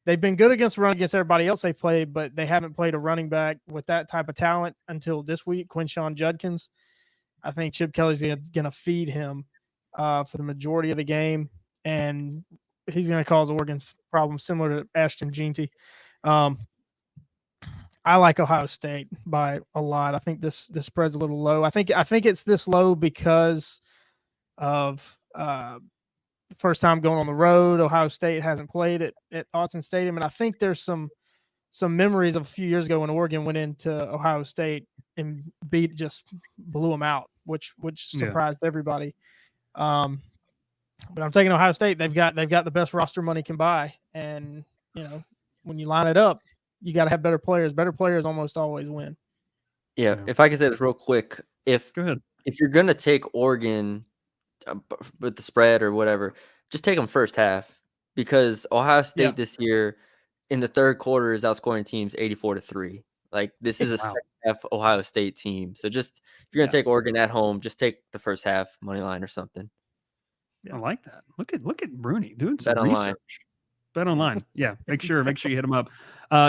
They've been good against the run against everybody else they played, but they haven't played a running back with that type of talent until this week, Quinshon Judkins. I think Chip Kelly's going to feed him for the majority of the game, and he's going to cause Oregon's problems similar to Ashton Jeanty. I like Ohio State by a lot. I think this spread's a little low. I think it's this low because of first time going on the road. Ohio State hasn't played at Autzen Stadium, and I think there's some memories of a few years ago when Oregon went into Ohio State and just blew them out, which surprised everybody. But I'm taking Ohio State. They've got the best roster money can buy, and when you line it up, you got to have better players. Better players almost always win. Yeah, if I can say this real quick, Go ahead. If you're gonna take Oregon with the spread or whatever, just take them first half, because Ohio State this year in the third quarter is outscoring teams 84-3. Like, this is a second half Ohio State team. So just if you're gonna take Oregon at home, just take the first half money line or something. I like that. Look at Bruni doing some Bet research. Bet online. Yeah, make sure you hit him up.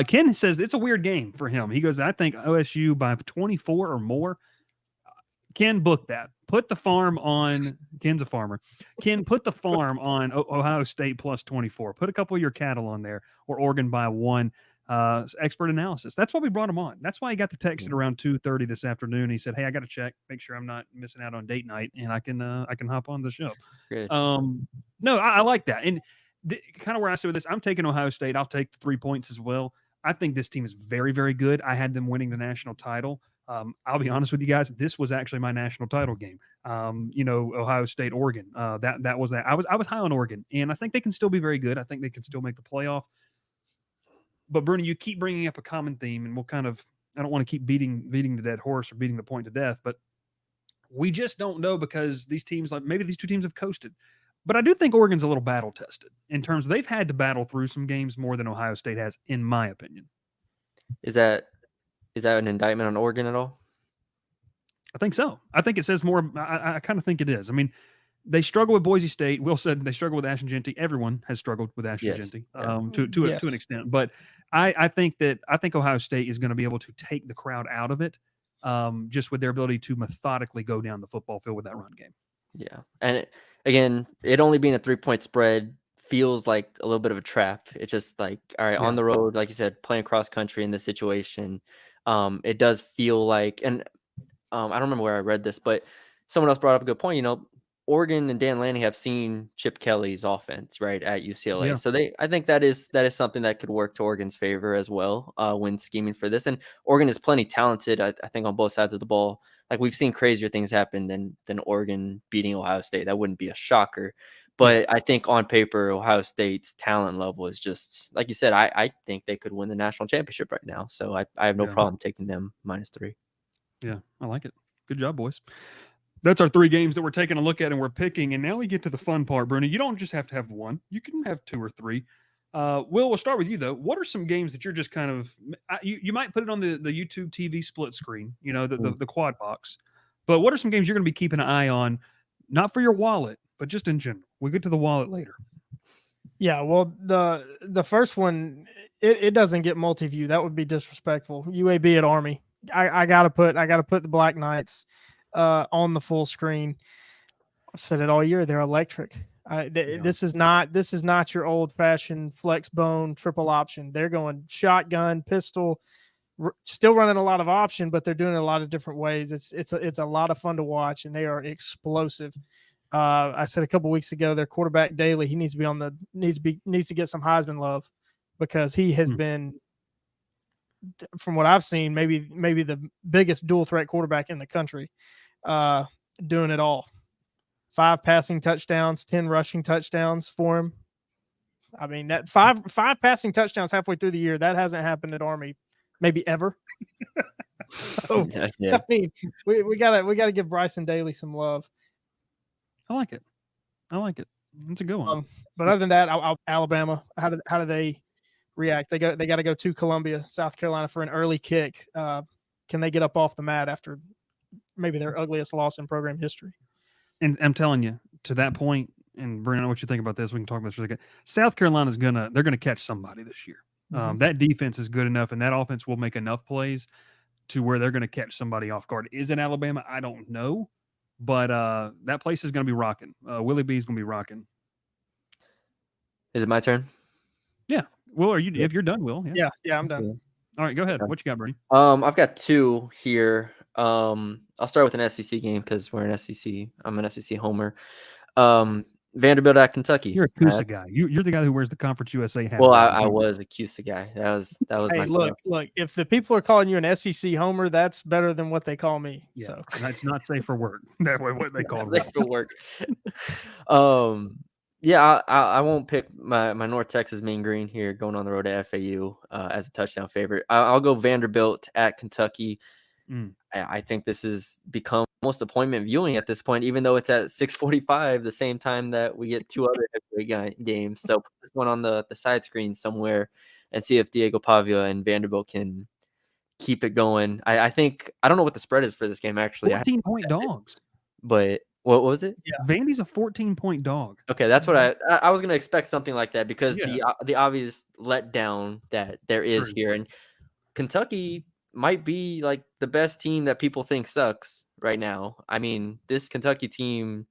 Ken says it's a weird game for him. He goes, I think OSU by 24 or more. Ken, book that. Put the farm on. Ken's a farmer. Ken, put the farm on Ohio State plus 24. Put a couple of your cattle on there, or Oregon by 1. Expert analysis. That's why we brought him on. That's why he got the text at around 2:30 this afternoon. He said, "Hey, I got to check, make sure I'm not missing out on date night, and I can hop on the show." Good. No, I like that, and kind of where I sit with this, I'm taking Ohio State. I'll take the 3 points as well. I think this team is very, very good. I had them winning the national title. I'll be honest with you guys. This was actually my national title game. Ohio State, Oregon. That was that. I was high on Oregon, and I think they can still be very good. I think they can still make the playoff. But Bruni, you keep bringing up a common theme, and I don't want to keep beating the dead horse or beating the point to death, but we just don't know, because these teams, like maybe these two teams, have coasted. But I do think Oregon's a little battle tested in terms of they've had to battle through some games more than Ohio State has, in my opinion. Is that an indictment on Oregon at all? I think so. I think it says more. I kind of think it is. I mean, they struggle with Boise State. Will said they struggle with Ashton Jeanty. Everyone has struggled with Ashton Jeanty to an extent. But I think Ohio State is going to be able to take the crowd out of it, just with their ability to methodically go down the football field with that run game. Yeah, and it only being a 3-point spread feels like a little bit of a trap. It's just like, all right, on the road, like you said, playing cross country in this situation, it does feel like, and I don't remember where I read this, but someone else brought up a good point. Oregon and Dan Lanning have seen Chip Kelly's offense, right, at UCLA. Yeah. So I think that is something that could work to Oregon's favor as well, when scheming for this. And Oregon is plenty talented, I think, on both sides of the ball. Like, we've seen crazier things happen than Oregon beating Ohio State. That wouldn't be a shocker. But I think on paper, Ohio State's talent level is just, like you said, I think they could win the national championship right now. So I have no problem taking them -3. Yeah, I like it. Good job, boys. That's our 3 games that we're taking a look at and we're picking. And now we get to the fun part, Bruni. You don't just have to have one. You can have 2 or 3. Will, we'll start with you, though. What are some games that you're just kind of you might put it on the YouTube TV split screen, the quad box. But what are some games you're going to be keeping an eye on, not for your wallet, but just in general? We'll get to the wallet later. Yeah, well, the first one, it doesn't get multi-view. That would be disrespectful. UAB at Army. I gotta put the Black Knights on the full screen. I said it all year. They're electric. This is not your old fashioned flex bone triple option. They're going shotgun, pistol, still running a lot of option, but they're doing it a lot of different ways. It's a lot of fun to watch, and they are explosive. I said a couple weeks ago, their quarterback Daly, he needs to get some Heisman love because he has been, from what I've seen, maybe the biggest dual threat quarterback in the country, doing it all. 5 passing touchdowns, 10 rushing touchdowns for him. I mean, that five passing touchdowns halfway through the year, that hasn't happened at Army maybe ever. So yeah. I mean, we gotta give Bryson Daly some love. I like it. It's a good one. But other than that, Alabama, how do they react? They got to go to Columbia, South Carolina for an early kick. Can they get up off the mat after maybe their ugliest loss in program history? And I'm telling you, to that point, and Brandon, I know what you think about this. We can talk about this for a second. South Carolina's they're gonna catch somebody this year. That defense is good enough, and that offense will make enough plays to where they're gonna catch somebody off guard. Is it Alabama? I don't know, but that place is gonna be rocking. Willie B's gonna be rocking. Is it my turn? Yeah. Will, are you? If you're done, Will. Yeah, I'm done. Yeah. All right, go ahead. What you got, Bernie? I've got 2 here. I'll start with an SEC game because we're an SEC. I'm an SEC homer. Vanderbilt at Kentucky. You're a CUSA guy. You're the guy who wears the Conference USA hat. Well, I was a CUSA guy. That was hey, my look. If the people are calling you an SEC homer, that's better than what they call me. Yeah, so that's not safe for work. That way, what they call safe for work. Yeah, I won't pick my North Texas Mean Green here going on the road to FAU as a touchdown favorite. I'll go Vanderbilt at Kentucky. I think this has become almost appointment viewing at this point, even though it's at 6:45, the same time that we get 2 other games. So put this one on the side screen somewhere and see if Diego Pavia and Vanderbilt can keep it going. I think I don't know what the spread is for this game actually. 14-point dogs. But what was it? Yeah, Vandy's a 14-point dog. Okay, that's what I was going to expect, something like that, because the obvious letdown that there is here, and Kentucky might be like the best team that people think sucks right now. I mean, this Kentucky team,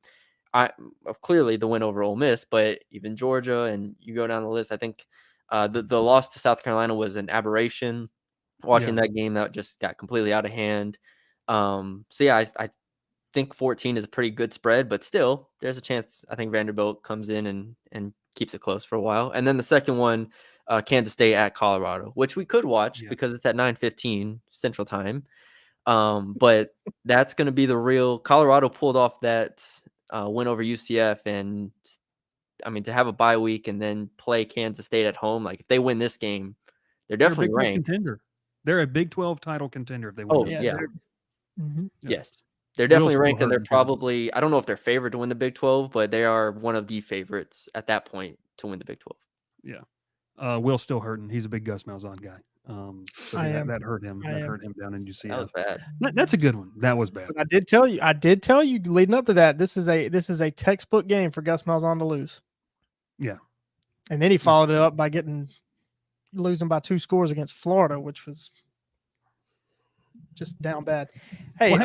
clearly the win over Ole Miss, but even Georgia, and you go down the list. I think the loss to South Carolina was an aberration. Watching that game, that just got completely out of hand. So yeah, I think 14 is a pretty good spread, but still, there's a chance I think Vanderbilt comes in and keeps it close for a while. And then the second one, Kansas State at Colorado, which we could watch because it's at 9:15 Central Time. But that's going to be the real. Colorado pulled off that win over UCF, and I mean, to have a bye week and then play Kansas State at home, like if they win this game, they're definitely ranked. Contender. They're a Big 12 title contender if they win. Yes. They're definitely ranked, and they're probably, I don't know if they're favored to win the Big 12, but they are one of the favorites at that point to win the Big 12. Yeah. Will's still hurting. He's a big Gus Malzahn guy. So that hurt him. Hurt him down in UCF. That was bad. That's a good one. That was bad. But I did tell you leading up to that, this is a textbook game for Gus Malzahn to lose. Yeah. And then he followed it up by losing by 2 scores against Florida, which was just down bad. Hey,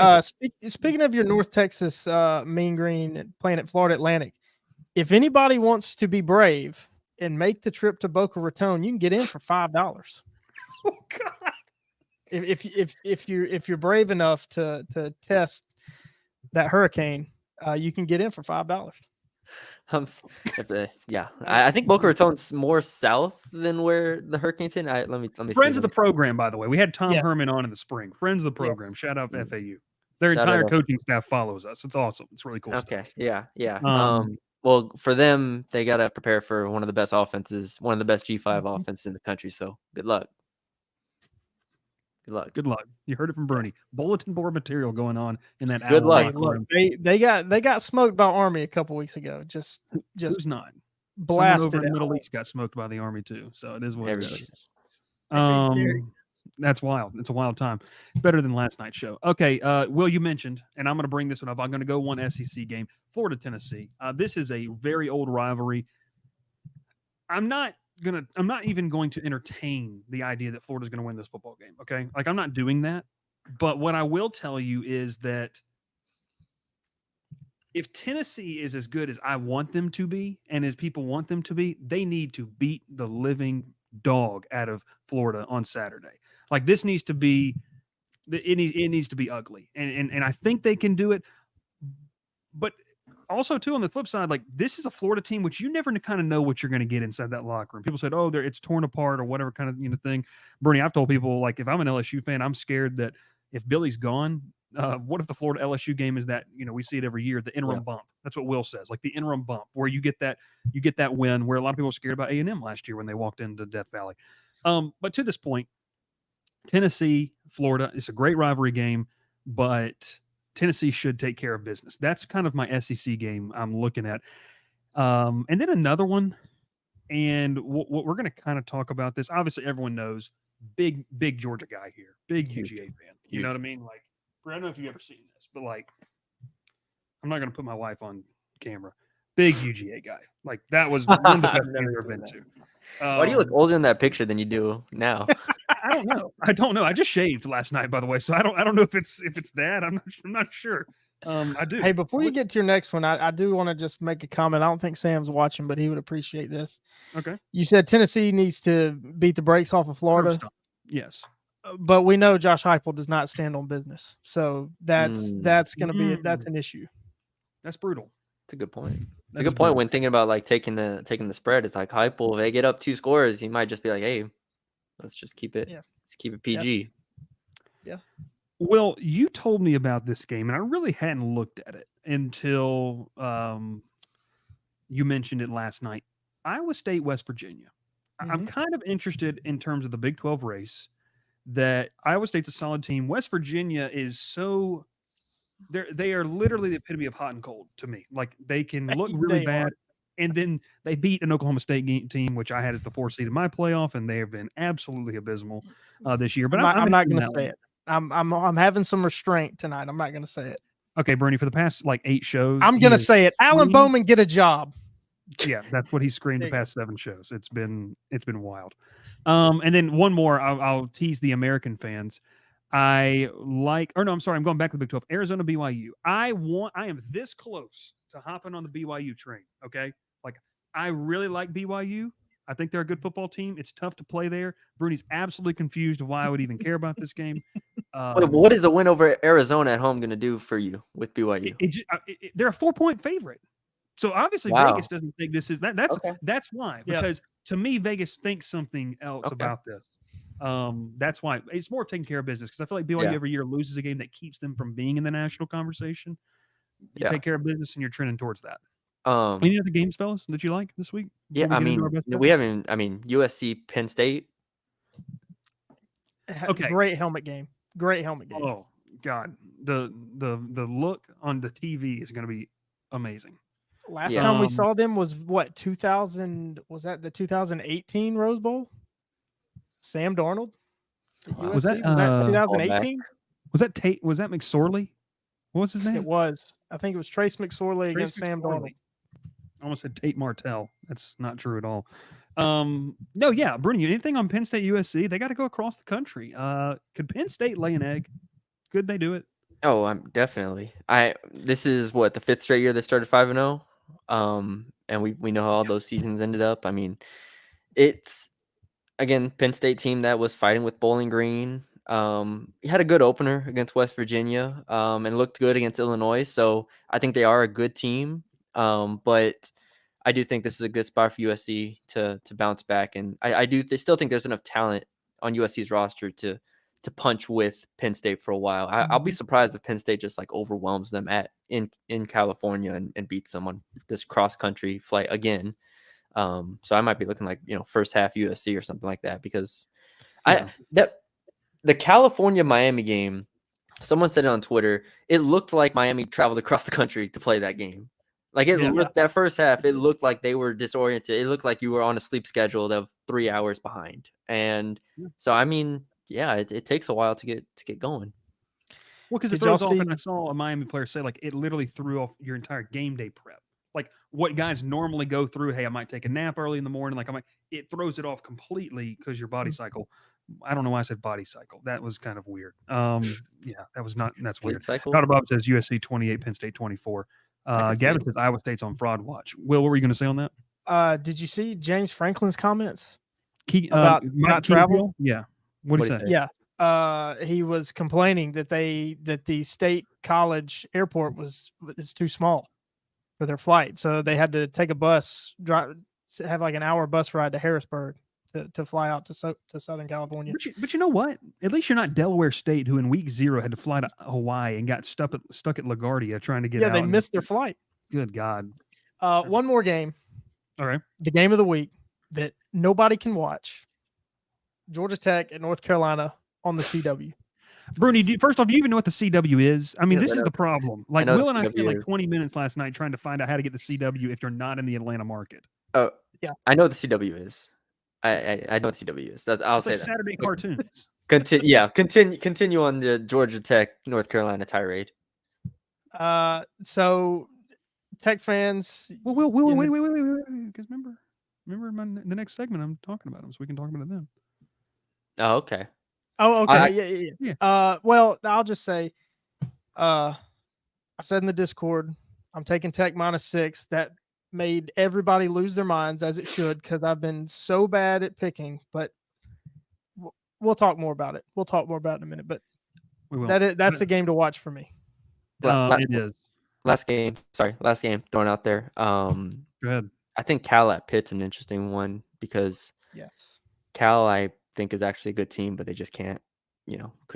speaking of your North Texas Mean Green playing at Florida Atlantic, if anybody wants to be brave and make the trip to Boca Raton, you can get in for $5. Oh God! If you're brave enough to test that hurricane, you can get in for $5. I think Boca Raton's more south than where the hurricane's in. Let me Friends of the program, by the way. We had Tom Herman on in the spring. Friends of the program. Shout out FAU. Their entire coaching staff follows us. It's awesome. It's really cool. Okay. Stuff. Yeah. Well, for them, they got to prepare for one of the best offenses, one of the best G5 offenses in the country. So good luck. Good luck. You heard it from Bernie. Bulletin board material going on in that. Good luck. Look, they got smoked by Army a couple weeks ago. Just who's not blasted. Over in the Middle East got smoked by the Army too. So it is what it is. That's wild. It's a wild time. Better than last night's show. Okay, Will, you mentioned, and I'm going to bring this one up. I'm going to go one SEC game, Florida, Tennessee. This is a very old rivalry. I'm not even going to entertain the idea that Florida's going to win this football game. Okay, like I'm not doing that. But what I will tell you is that if Tennessee is as good as I want them to be and as people want them to be, they need to beat the living dog out of Florida on Saturday. Like this needs to be it needs to be ugly. And I think they can do it. But also too on the flip side, like this is a Florida team which you never kind of know what you're going to get inside that locker room. People said, "Oh, it's torn apart" or whatever kind of thing. Bernie, I've told people like if I'm an LSU fan, I'm scared that if Billy's gone, what if the Florida LSU game is that we see it every year, the interim bump? That's what Will says, like the interim bump where you get that win where a lot of people were scared about A&M last year when they walked into Death Valley. But to this point, Tennessee, Florida, it's a great rivalry game, but Tennessee should take care of business. That's kind of my SEC game I'm looking at. And then another one, and what we're going to kind of talk about this. Obviously, everyone knows big Georgia guy here, big UGA fan. You know what I mean? Like, I don't know if you've ever seen this, but like, I'm not going to put my wife on camera. Big UGA guy. Like that was one of the best games I've ever been to. Why do you look older in that picture than you do now? I don't know. I just shaved last night, by the way, so I don't know if it's that. I'm not sure. I do. Hey, before you get to your next one, I do want to just make a comment. I don't think Sam's watching, but he would appreciate this. Okay. You said Tennessee needs to beat the brakes off of Florida. Yes. But we know Josh Heupel does not stand on business, so that's going to be that's an issue. That's brutal. It's a good point. It's a good point when thinking about like taking the spread. It's like Heupel, if they get up 2 scores, he might just be like, "Hey, let's just keep it. Yeah. Let's keep it PG." Yeah. Well, you told me about this game, and I really hadn't looked at it until you mentioned it last night. Iowa State, West Virginia. I'm kind of interested in terms of the Big 12 race. That Iowa State's a solid team. West Virginia is so they are literally the epitome of hot and cold to me. Like they can look really bad, and then they beat an Oklahoma State team, which I had as the 4th seed in my playoff, and they have been absolutely abysmal this year. But I'm not going to say it. I'm having some restraint tonight. I'm not going to say it. Okay, Bernie, for the past like 8 shows, I'm going to say it. Alan Bowman, get a job. Yeah, that's what he screamed the past 7 shows. It's been wild. And then one more, I'll tease the American fans. I'm going back to the Big 12. Arizona, BYU. I am this close to hopping on the BYU train. Okay, like I really like BYU. I think they're a good football team. It's tough to play there. Bruni's absolutely confused of why I would even care about this game. What is a win over Arizona at home going to do for you with BYU? They're a 4-point favorite. So obviously Vegas doesn't think this is that. That's why, because to me, Vegas thinks something else about this. That's why it's more taking care of business, because I feel like BYU every year loses a game that keeps them from being in the national conversation. You take care of business and you're trending towards that. Any other games, fellas, that you like this week? Yeah, we haven't. USC, Penn State. Okay, great helmet game. Oh God, the look on the TV is going to be amazing. Last time we saw them was what, 2000? Was that the 2018 Rose Bowl? Sam Darnold. Was that 2018? Was that Tate? Was that McSorley? What was his name? It was. I think it was Trace McSorley against Sam Darnold. I almost said Tate Martell. That's not true at all. No, yeah, Bruni, anything on Penn State, USC? They got to go across the country. Could Penn State lay an egg? Could they do it? Oh, I'm definitely. This is what, the 5th straight year they started 5-0. And we know how all those seasons ended up. I mean, it's again Penn State team that was fighting with Bowling Green. He had a good opener against West Virginia, and looked good against Illinois. So I think they are a good team. But I do think this is a good spot for USC to bounce back, and they still think there's enough talent on USC's roster to punch with Penn State for a while. I'll be surprised if Penn State just like overwhelms them in California and beats them on this cross country flight again. So I might be looking like, first half USC or something like that, because the California Miami game, someone said it on Twitter, it looked like Miami traveled across the country to play that game. Like that first half, it looked like they were disoriented. It looked like you were on a sleep schedule of 3 hours behind. And so, I mean, it takes a while to get going. Well, because it throws off, and I saw a Miami player say, like, it literally threw off your entire game day prep. Like, what guys normally go through, hey, I might take a nap early in the morning. Like, it throws it off completely because your body cycle. I don't know why I said body cycle. That was kind of weird. That's weird. Cycle? Dr. Bob says USC 28, Penn State 24. can see Gavin it. says Iowa State's on fraud watch. Will, what were you going to say on that? Did you see James Franklin's comments About about travel? Yeah. What did he What'd say? he Yeah. He was complaining that the state college airport is too small for their flight, so they had to take a bus, have like an hour bus ride to Harrisburg to fly out to Southern California. But you know what? At least you're not Delaware State, who in week 0 had to fly to Hawaii and got stuck at LaGuardia trying to get out. They missed their flight. Good God. One more game. All right. The game of the week that nobody can watch. Georgia Tech at North Carolina on the CW. Bruni, first off, do you even know what the CW is? I mean, Yes, this I is know. the problem. Like, know Will the and I CW spent like is. 20 minutes last night trying to find out how to get the CW if you're not in the Atlanta market. Oh, Yeah. I know what the CW is. I know what CW is. I'll It's say like that. Saturday cartoons. Continue on the Georgia Tech North Carolina tirade. So Tech fans. Well, wait. Because remember the next segment I'm talking about them, so we can talk about it then. Oh, okay. Oh, okay. Yeah. Yeah. Well, I'll just say, I said in the Discord, I'm taking Tech -6. That made everybody lose their minds, as it should, because I've been so bad at picking. But we'll talk more about it. We'll talk more about it in a minute. But We will. that's a game to watch for me. It is. Last game thrown out there. Go ahead. I think Cal at Pitt's an interesting one because Yes. Cal, I think, is actually a good team, but they just couldn't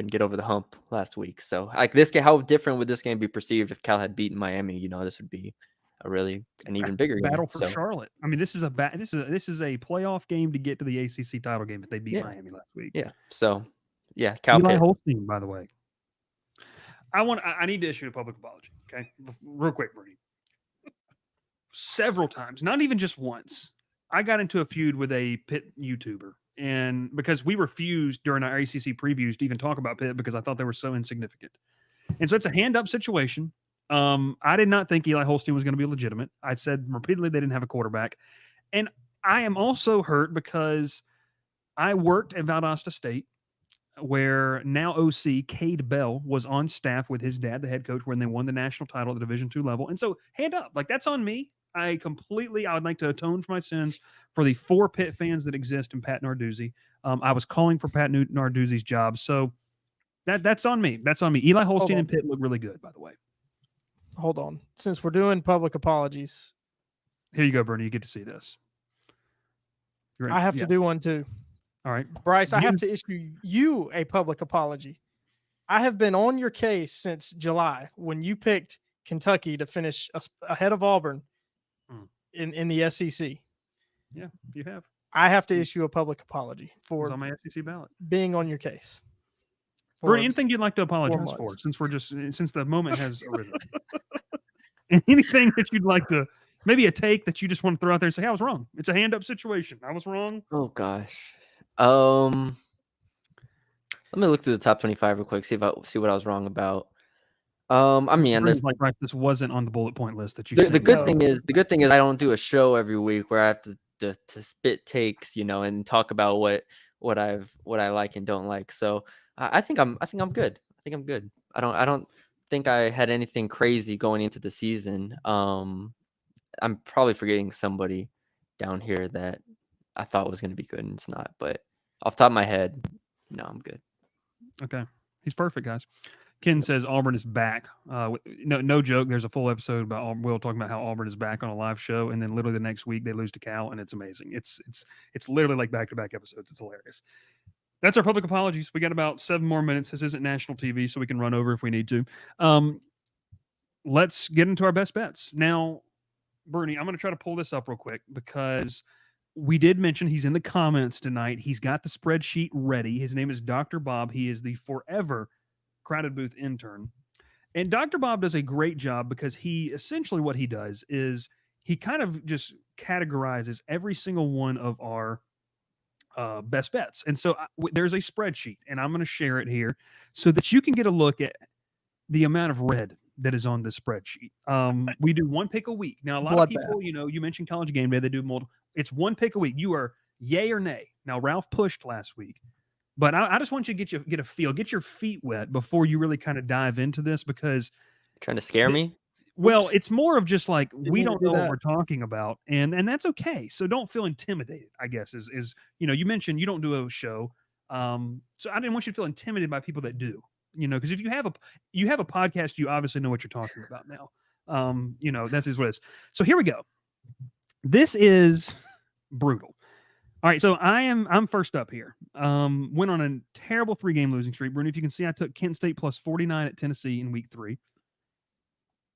get over the hump last week. So like this game, how different would this game be perceived if Cal had beaten Miami? This would be an even bigger battle game. for Charlotte. I mean, this is a playoff game to get to the ACC title game if they beat Miami last week. Yeah. So yeah, Cal Eli Pitt. Holstein, by the way. I need to issue a public apology. Okay, real quick, Bernie. Several times, not even just once, I got into a feud with a Pitt YouTuber, and because we refused during our ACC previews to even talk about Pitt because I thought they were so insignificant, and so it's a hand-up situation. I did not think Eli Holstein was going to be legitimate. I said repeatedly they didn't have a quarterback, and I am also hurt because I worked at Valdosta State, where now OC Cade Bell was on staff with his dad, the head coach, when they won the national title at the Division II level. And so, hand up, like that's on me. I would like to atone for my sins for the 4 Pitt fans that exist in Pat Narduzzi. I was calling for Pat Narduzzi's job, so that's on me. That's on me. Eli Holstein and Pitt look really good, by the way. Hold on, since we're doing public apologies, here you go, Bernie. You get to see this. I have to do one too. All right, Bryce, I have to issue you a public apology. I have been on your case since July when you picked Kentucky to finish ahead of Auburn in the SEC. Yeah, you have. I have to issue a public apology for on my SEC ballot being on your case. Bernie, anything you'd like to apologize for, since the moment has arisen? Anything that you'd like to, maybe a take that you just want to throw out there and say, hey, I was wrong. It's a hand-up situation. I was wrong. Oh gosh. Let me look through the top 25 real quick, see what I was wrong about. I mean, like this wasn't on the bullet point list that you. The good thing is I don't do a show every week where I have to spit takes, and talk about what I like and don't like. So I think I'm good. I don't think I had anything crazy going into the season. I'm probably forgetting somebody down here that I thought was going to be good and it's not. But off the top of my head, no, I'm good. Okay, he's perfect, guys. Ken says Auburn is back. No joke. There's a full episode about Will talking about how Auburn is back on a live show, and then literally the next week they lose to Cal, and it's amazing. It's literally like back-to-back episodes. It's hilarious. That's our public apologies. We got about 7 more minutes. This isn't national TV, so we can run over if we need to. Let's get into our best bets now. Bernie, I'm going to try to pull this up real quick because we did mention he's in the comments tonight. He's got the spreadsheet ready. His name is Dr. Bob. He is the forever Crowded Booth intern. And Dr. Bob does a great job because what he does is he kind of just categorizes every single one of our best bets. And so there's a spreadsheet, and I'm going to share it here so that you can get a look at the amount of red that is on this spreadsheet. We do 1 pick a week. Now, a lot of people, you mentioned College Game Day. They do multiple. It's 1 pick a week. You are yay or nay. Now, Ralph pushed last week. But I just want you to get a feel, get your feet wet before you really kind of dive into this because trying to scare me. Well, Oops. it's more of just like we mean to don't do know what that. we're talking about, and that's okay. So don't feel intimidated. I guess is you mentioned you don't do a show, so I didn't want you to feel intimidated by people that do. Because if you have a podcast, you obviously know what you're talking about now. That's is what it is. So here we go. This is brutal. All right, so I'm first up here. Went on a terrible 3-game losing streak. Bruno, if you can see, I took Kent State plus 49 at Tennessee in week 3.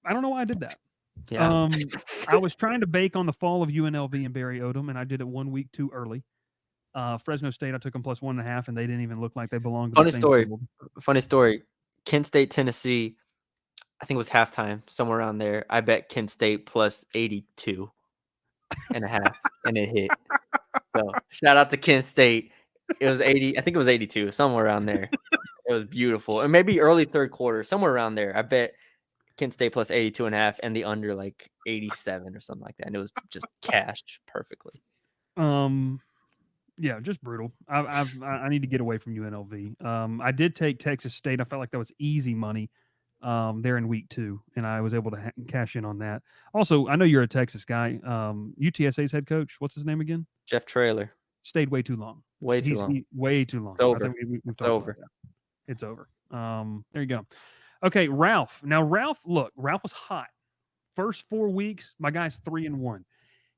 I don't know why I did that. Yeah. I was trying to bake on the fall of UNLV and Barry Odom, and I did it 1 week too early. Fresno State, I took them plus 1.5, and they didn't even look like they belonged to the same field. Funny story. Kent State, Tennessee, I think it was halftime, somewhere around there. I bet Kent State plus 82.5, and it hit. So shout out to Kent State. It was 80. I think it was 82, somewhere around there. It was beautiful. And maybe early third quarter, somewhere around there. I bet Kent State plus 82.5 and the under like 87 or something like that. And it was just cashed perfectly. Yeah, just brutal. I need to get away from UNLV. I did take Texas State. I felt like that was easy money. There in week 2, and I was able to cash in on that. Also, I know you're a Texas guy. UTSA's head coach, what's his name again? Jeff Traylor. Stayed way too long. Way too long. Way too long. It's over. I think we've It's talked over. about that. It's over. There you go. Okay, Ralph. Now, Ralph was hot. First 4 weeks, my guy's 3-1.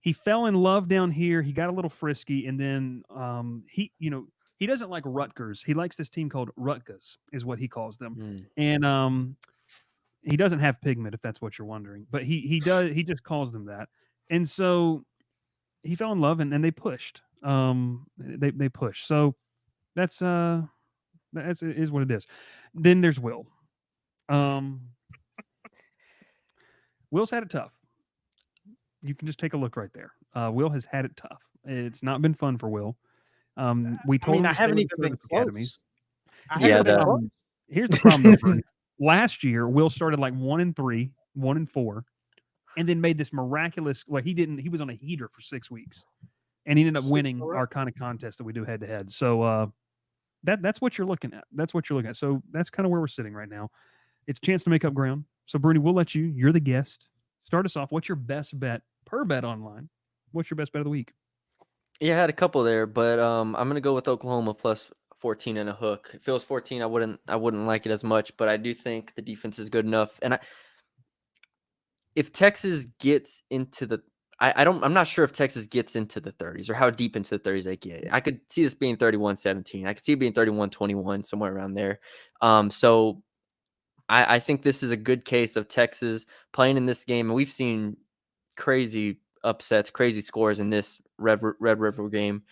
He fell in love down here. He got a little frisky, and then he doesn't like Rutgers. He likes this team called Rutgers, is what he calls them. And he doesn't have pigment, if that's what you're wondering, but he does. He just calls them that. And so he fell in love, and they pushed. They pushed. So that's is what it is. Then there's Will. Will's had it tough. You can just take a look right there. Will has had it tough. It's not been fun for Will. We told him I to stay haven't with even been service academies. close. Yeah, Here's the problem, though, Bernie. Last year, Will started like 1-3, 1-4, and then made this miraculous. Well, he was on a heater for 6 weeks, and he ended up winning our kind of contest that we do head to head. So that's what you're looking at. That's what you're looking at. So that's kind of where we're sitting right now. It's a chance to make up ground. So Bruni, we'll let you. You're the guest. Start us off. What's your best bet per bet online? What's your best bet of the week? Yeah, I had a couple there, but I'm gonna go with Oklahoma plus 14 and a hook. If it was 14, I wouldn't like it as much, but I do think the defense is good enough. And if Texas gets into the I'm not sure if Texas gets into the 30s or how deep into the 30s they get. I could see this being 31-17. I could see it being 31-21, somewhere around there. So I think this is a good case of Texas playing in this game, and we've seen crazy upsets, crazy scores in this Red River game.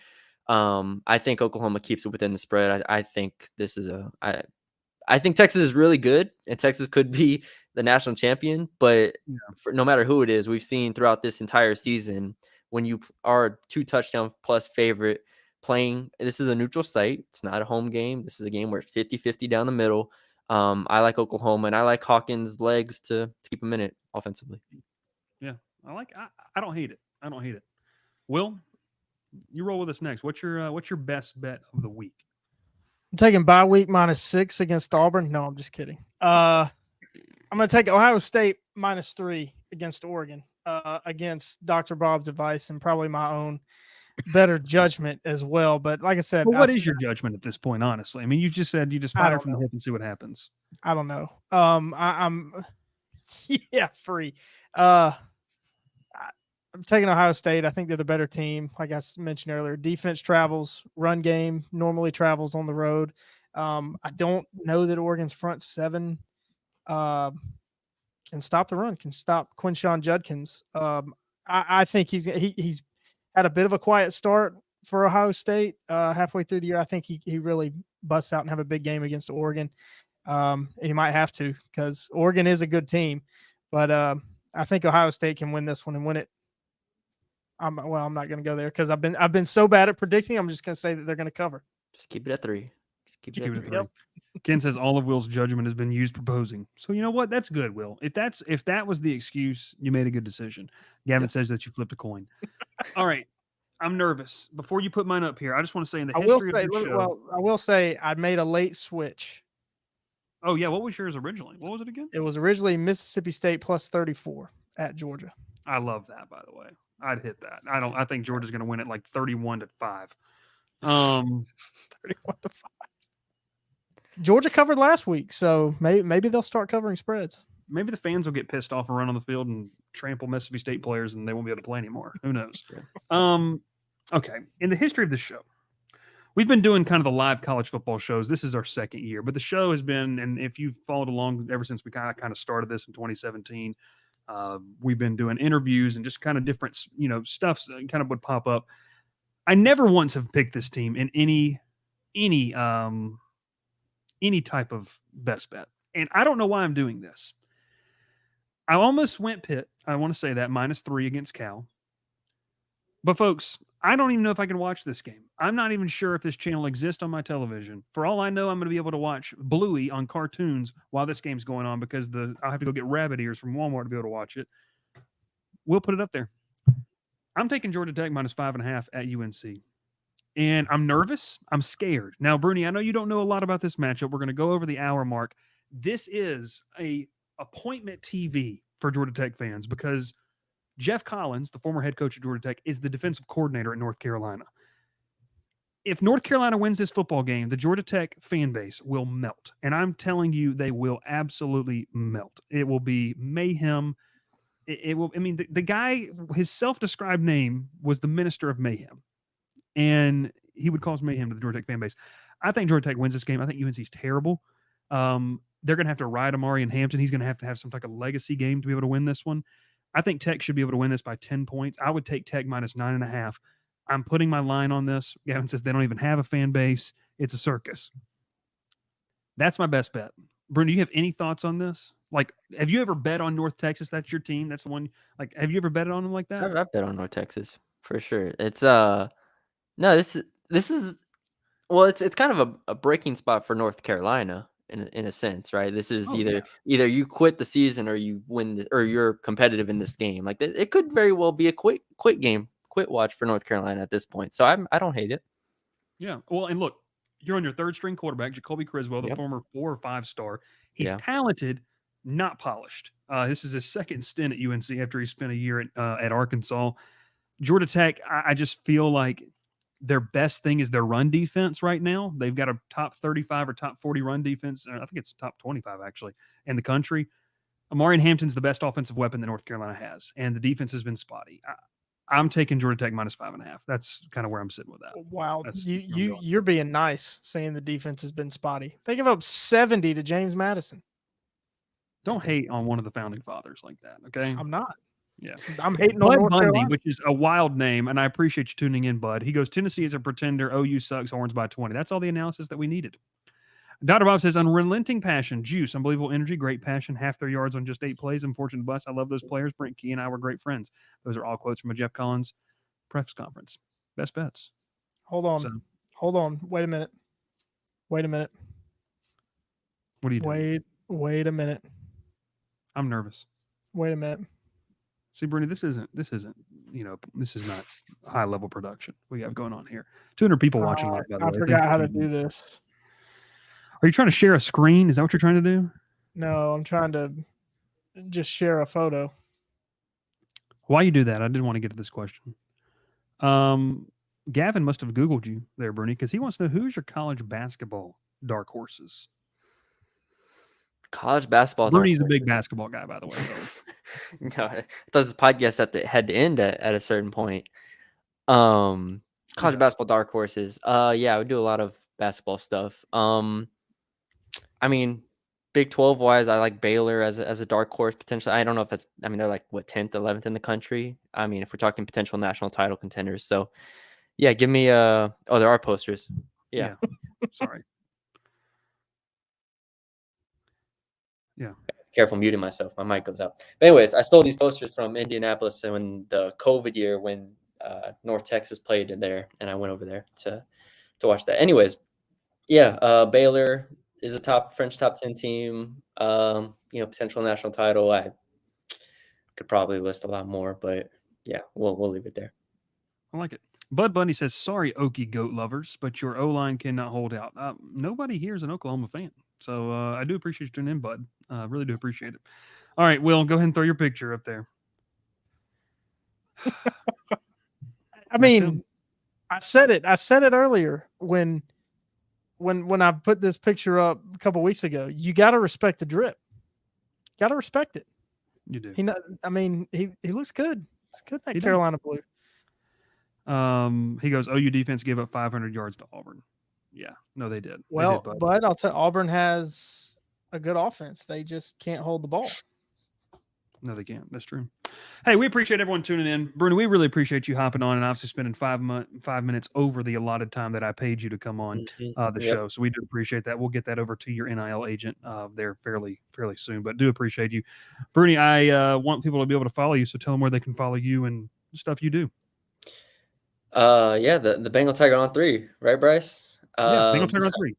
I think Oklahoma keeps it within the spread. I think this is I think Texas is really good, and Texas could be the national champion. But no matter who it is, we've seen throughout this entire season, when you are a 2 touchdown plus favorite playing, this is a neutral site. It's not a home game. This is a game where it's 50-50 down the middle. I like Oklahoma, and I like Hawkins' legs to keep him in it offensively. Yeah, I don't hate it. I don't hate it. Will, you roll with us next. What's your best bet of the week? I'm taking bye week -6 against Auburn. No, I'm just kidding. I'm going to take Ohio State -3 against Oregon, against Dr. Bob's advice and probably my own better judgment as well. But like I said, well, what is your judgment at this point? Honestly, I mean, you just said you just fire from the hip and see what happens. I don't know. I'm free. I'm taking Ohio State. I think they're the better team. Like I mentioned earlier, defense travels, run game normally travels on the road. I don't know that Oregon's front 7 can stop the run, can stop Quinshon Judkins. I think he's had a bit of a quiet start for Ohio State halfway through the year. I think he really busts out and have a big game against Oregon. He might have to, because Oregon is a good team, but I think Ohio State can win this one and win it. I'm not going to go there because I've been so bad at predicting. I'm just going to say that they're going to cover. Just keep it at 3. Just keep it at 3. Yep. Ken says all of Will's judgment has been used proposing. So you know what? That's good, Will. If that was the excuse, you made a good decision. Gavin says that you flipped a coin. All right. I'm nervous. Before you put mine up here, I just want to say in the history of the show. I will say I made a late switch. Oh yeah, what was yours originally? What was it again? It was originally Mississippi State plus 34 at Georgia. I love that, by the way. I'd hit that. I think Georgia's going to win it like 31-5. 31 to 5. Georgia covered last week, so maybe they'll start covering spreads. Maybe the fans will get pissed off and run on the field and trample Mississippi State players, and they won't be able to play anymore. Who knows? Okay. In the history of the show, we've been doing kind of the live college football shows. This is our second year, but the show has been, and if you've followed along ever since we kind of started this in 2017, we've been doing interviews and just kind of different, stuff kind of would pop up. I never once have picked this team in any type of best bet, and I don't know why I'm doing this. I almost went Pitt. I want to say that -3 against Cal. But folks, I don't even know if I can watch this game. I'm not even sure if this channel exists on my television. For all I know, I'm going to be able to watch Bluey on cartoons while this game's going on because I'll have to go get rabbit ears from Walmart to be able to watch it. We'll put it up there. I'm taking Georgia Tech -5.5 at UNC. And I'm nervous. I'm scared. Now, Bruni, I know you don't know a lot about this matchup. We're going to go over the hour mark. This is a appointment TV for Georgia Tech fans because Jeff Collins, the former head coach of Georgia Tech, is the defensive coordinator at North Carolina. If North Carolina wins this football game, the Georgia Tech fan base will melt. And I'm telling you, they will absolutely melt. It will be mayhem. It will. I mean, the guy, his self-described name was the Minister of Mayhem. And he would cause mayhem to the Georgia Tech fan base. I think Georgia Tech wins this game. I think UNC's terrible. They're going to have to ride Amari in Hampton. He's going to have some type of legacy game to be able to win this one. I think Tech should be able to win this by 10 points. I would take Tech -9.5. I'm putting my line on this. Gavin says they don't even have a fan base. It's a circus. That's my best bet. Bruno, do you have any thoughts on this? Like, have you ever bet on North Texas? That's your team. That's the one. Like, have you ever betted on them like that? I've bet on North Texas for sure. It's no, this is well, it's kind of a breaking spot for North Carolina in a sense, right? This is either you quit the season or you win or you're competitive in this game. Like it could very well be a quit game, quit watch for North Carolina at this point. So I don't hate it. Yeah. Well, and look, you're on your third string quarterback, Jacoby Criswell, the former 4 or 5 star. He's talented, not polished. This is his second stint at UNC after he spent a year at Arkansas. Georgia Tech, I just feel like their best thing is their run defense right now. They've got a top 35 or top 40 run defense. I think it's top 25 actually in the country. Amari Hampton's the best offensive weapon that North Carolina has, and the defense has been spotty. I'm taking Georgia Tech -5.5. That's kind of where I'm sitting with that. Wow, you're being nice saying the defense has been spotty. They give up 70 to James Madison. Don't hate on one of the founding fathers like that, okay? I'm not. Yeah. I'm hating on North Bundy, Carolina. which is a wild name, and I appreciate you tuning in, bud. He goes, Tennessee is a pretender. OU sucks. Horns by 20. That's all the analysis that we needed. Dr. Bob says, unrelenting passion, juice, unbelievable energy, great passion, half their yards on just 8 plays, unfortunate bust. I love those players. Brent Key and I were great friends. Those are all quotes from a Jeff Collins press conference. Best bets. Hold on. Hold on. Wait a minute. What are you doing? Wait a minute. I'm nervous. Wait a minute. See, Bruni, this isn't, this is not high level production we have going on here. 200 people watching live, by the way. I forgot how to do this. Are you trying to share a screen? Is that what you're trying to do? No, I'm trying to just share a photo. Why you do that? I did want to get to this question. Gavin must have Googled you there, Bruni, because he wants to know who's your college basketball dark horses. College basketball. Bruni's a big basketball guy, by the way. No, I thought this podcast had to end at a certain point. College basketball dark horses. Yeah, I would do a lot of basketball stuff. I mean, Big 12 wise, I like Baylor as a dark horse potentially. I don't know if that's. I mean, they're like 10th, 11th in the country. I mean, if we're talking potential national title contenders, so yeah, give me there are posters. Yeah. Sorry. Yeah. Careful muting myself. My mic goes out. But anyways, I stole these posters from Indianapolis in the COVID year when North Texas played in there, and I went over there to watch that. Anyways, yeah, Baylor is a French top 10 team. Potential national title. I could probably list a lot more, but yeah, we'll leave it there. I like it. Bud Bundy says, sorry, Okie goat lovers, but your O-line cannot hold out. Nobody here is an Oklahoma fan. So I do appreciate you tuning in, bud. Really do appreciate it. All right, Will, go ahead and throw your picture up there. I mean, I said it earlier when I put this picture up a couple weeks ago. You got to respect the drip. Got to respect it. You do. He looks good. It's good that He Carolina blue. He goes, OU defense gave up 500 yards to Auburn. Yeah, no, they did. Well, they did, but I'll tell you, Auburn has a good offense. They just can't hold the ball. No, they can't. That's true. Hey, we appreciate everyone tuning in. Bruno, we really appreciate you hopping on and obviously spending 5 minutes over the allotted time that I paid you to come on the show. So we do appreciate that. We'll get that over to your NIL agent there fairly soon, but do appreciate you. Bruni, I want people to be able to follow you, so tell them where they can follow you and stuff you do. The Bengal Tiger on 3, right, Bryce? Bengal Tiger on 3.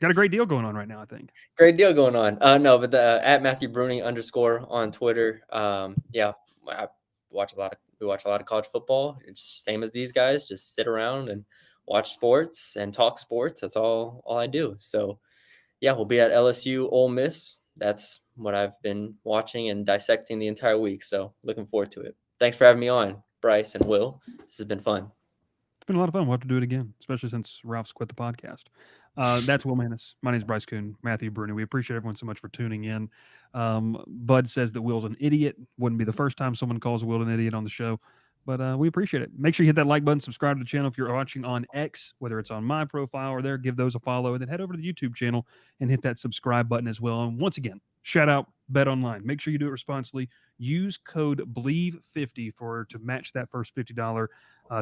Got a great deal going on right now, I think. Great deal going on. No, but the at Matthew Bruni _ on Twitter. We watch a lot of college football. It's the same as these guys. Just sit around and watch sports and talk sports. That's all I do. So yeah, we'll be at LSU Ole Miss. That's what I've been watching and dissecting the entire week. So looking forward to it. Thanks for having me on, Bryce and Will. This has been fun. It's been a lot of fun. We'll have to do it again, especially since Ralph's quit the podcast. That's Will Manis. My name is Bryce Koon, Matthew Bruni. We appreciate everyone so much for tuning in. Bud says that Will's an idiot. Wouldn't be the first time someone calls Will an idiot on the show, but we appreciate it. Make sure you hit that like button, subscribe to the channel if you're watching on X, whether it's on my profile or there, give those a follow, and then head over to the YouTube channel and hit that subscribe button as well. And once again, shout out Bet Online. Make sure you do it responsibly. Use code BLEAV50 to match that first $50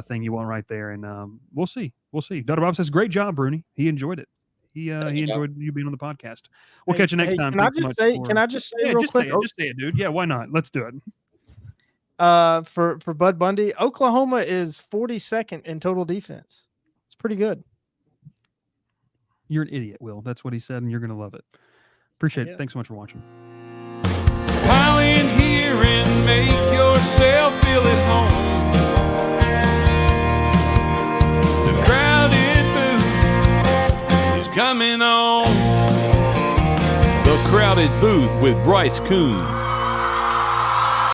thing you want right there. And we'll see. Dr. Bob says, great job, Bruni. He enjoyed it. He enjoyed you being on the podcast. We'll catch you next time. Can I just say real quick? Just say it, dude. Yeah, why not? Let's do it. For Bud Bundy, Oklahoma is 42nd in total defense. It's pretty good. You're an idiot, Will. That's what he said, and you're going to love it. Appreciate it. Thanks so much for watching. Pile in here and make yourself feel at home. The crowded booth is coming on. The Crowded Booth with Bryce Koon.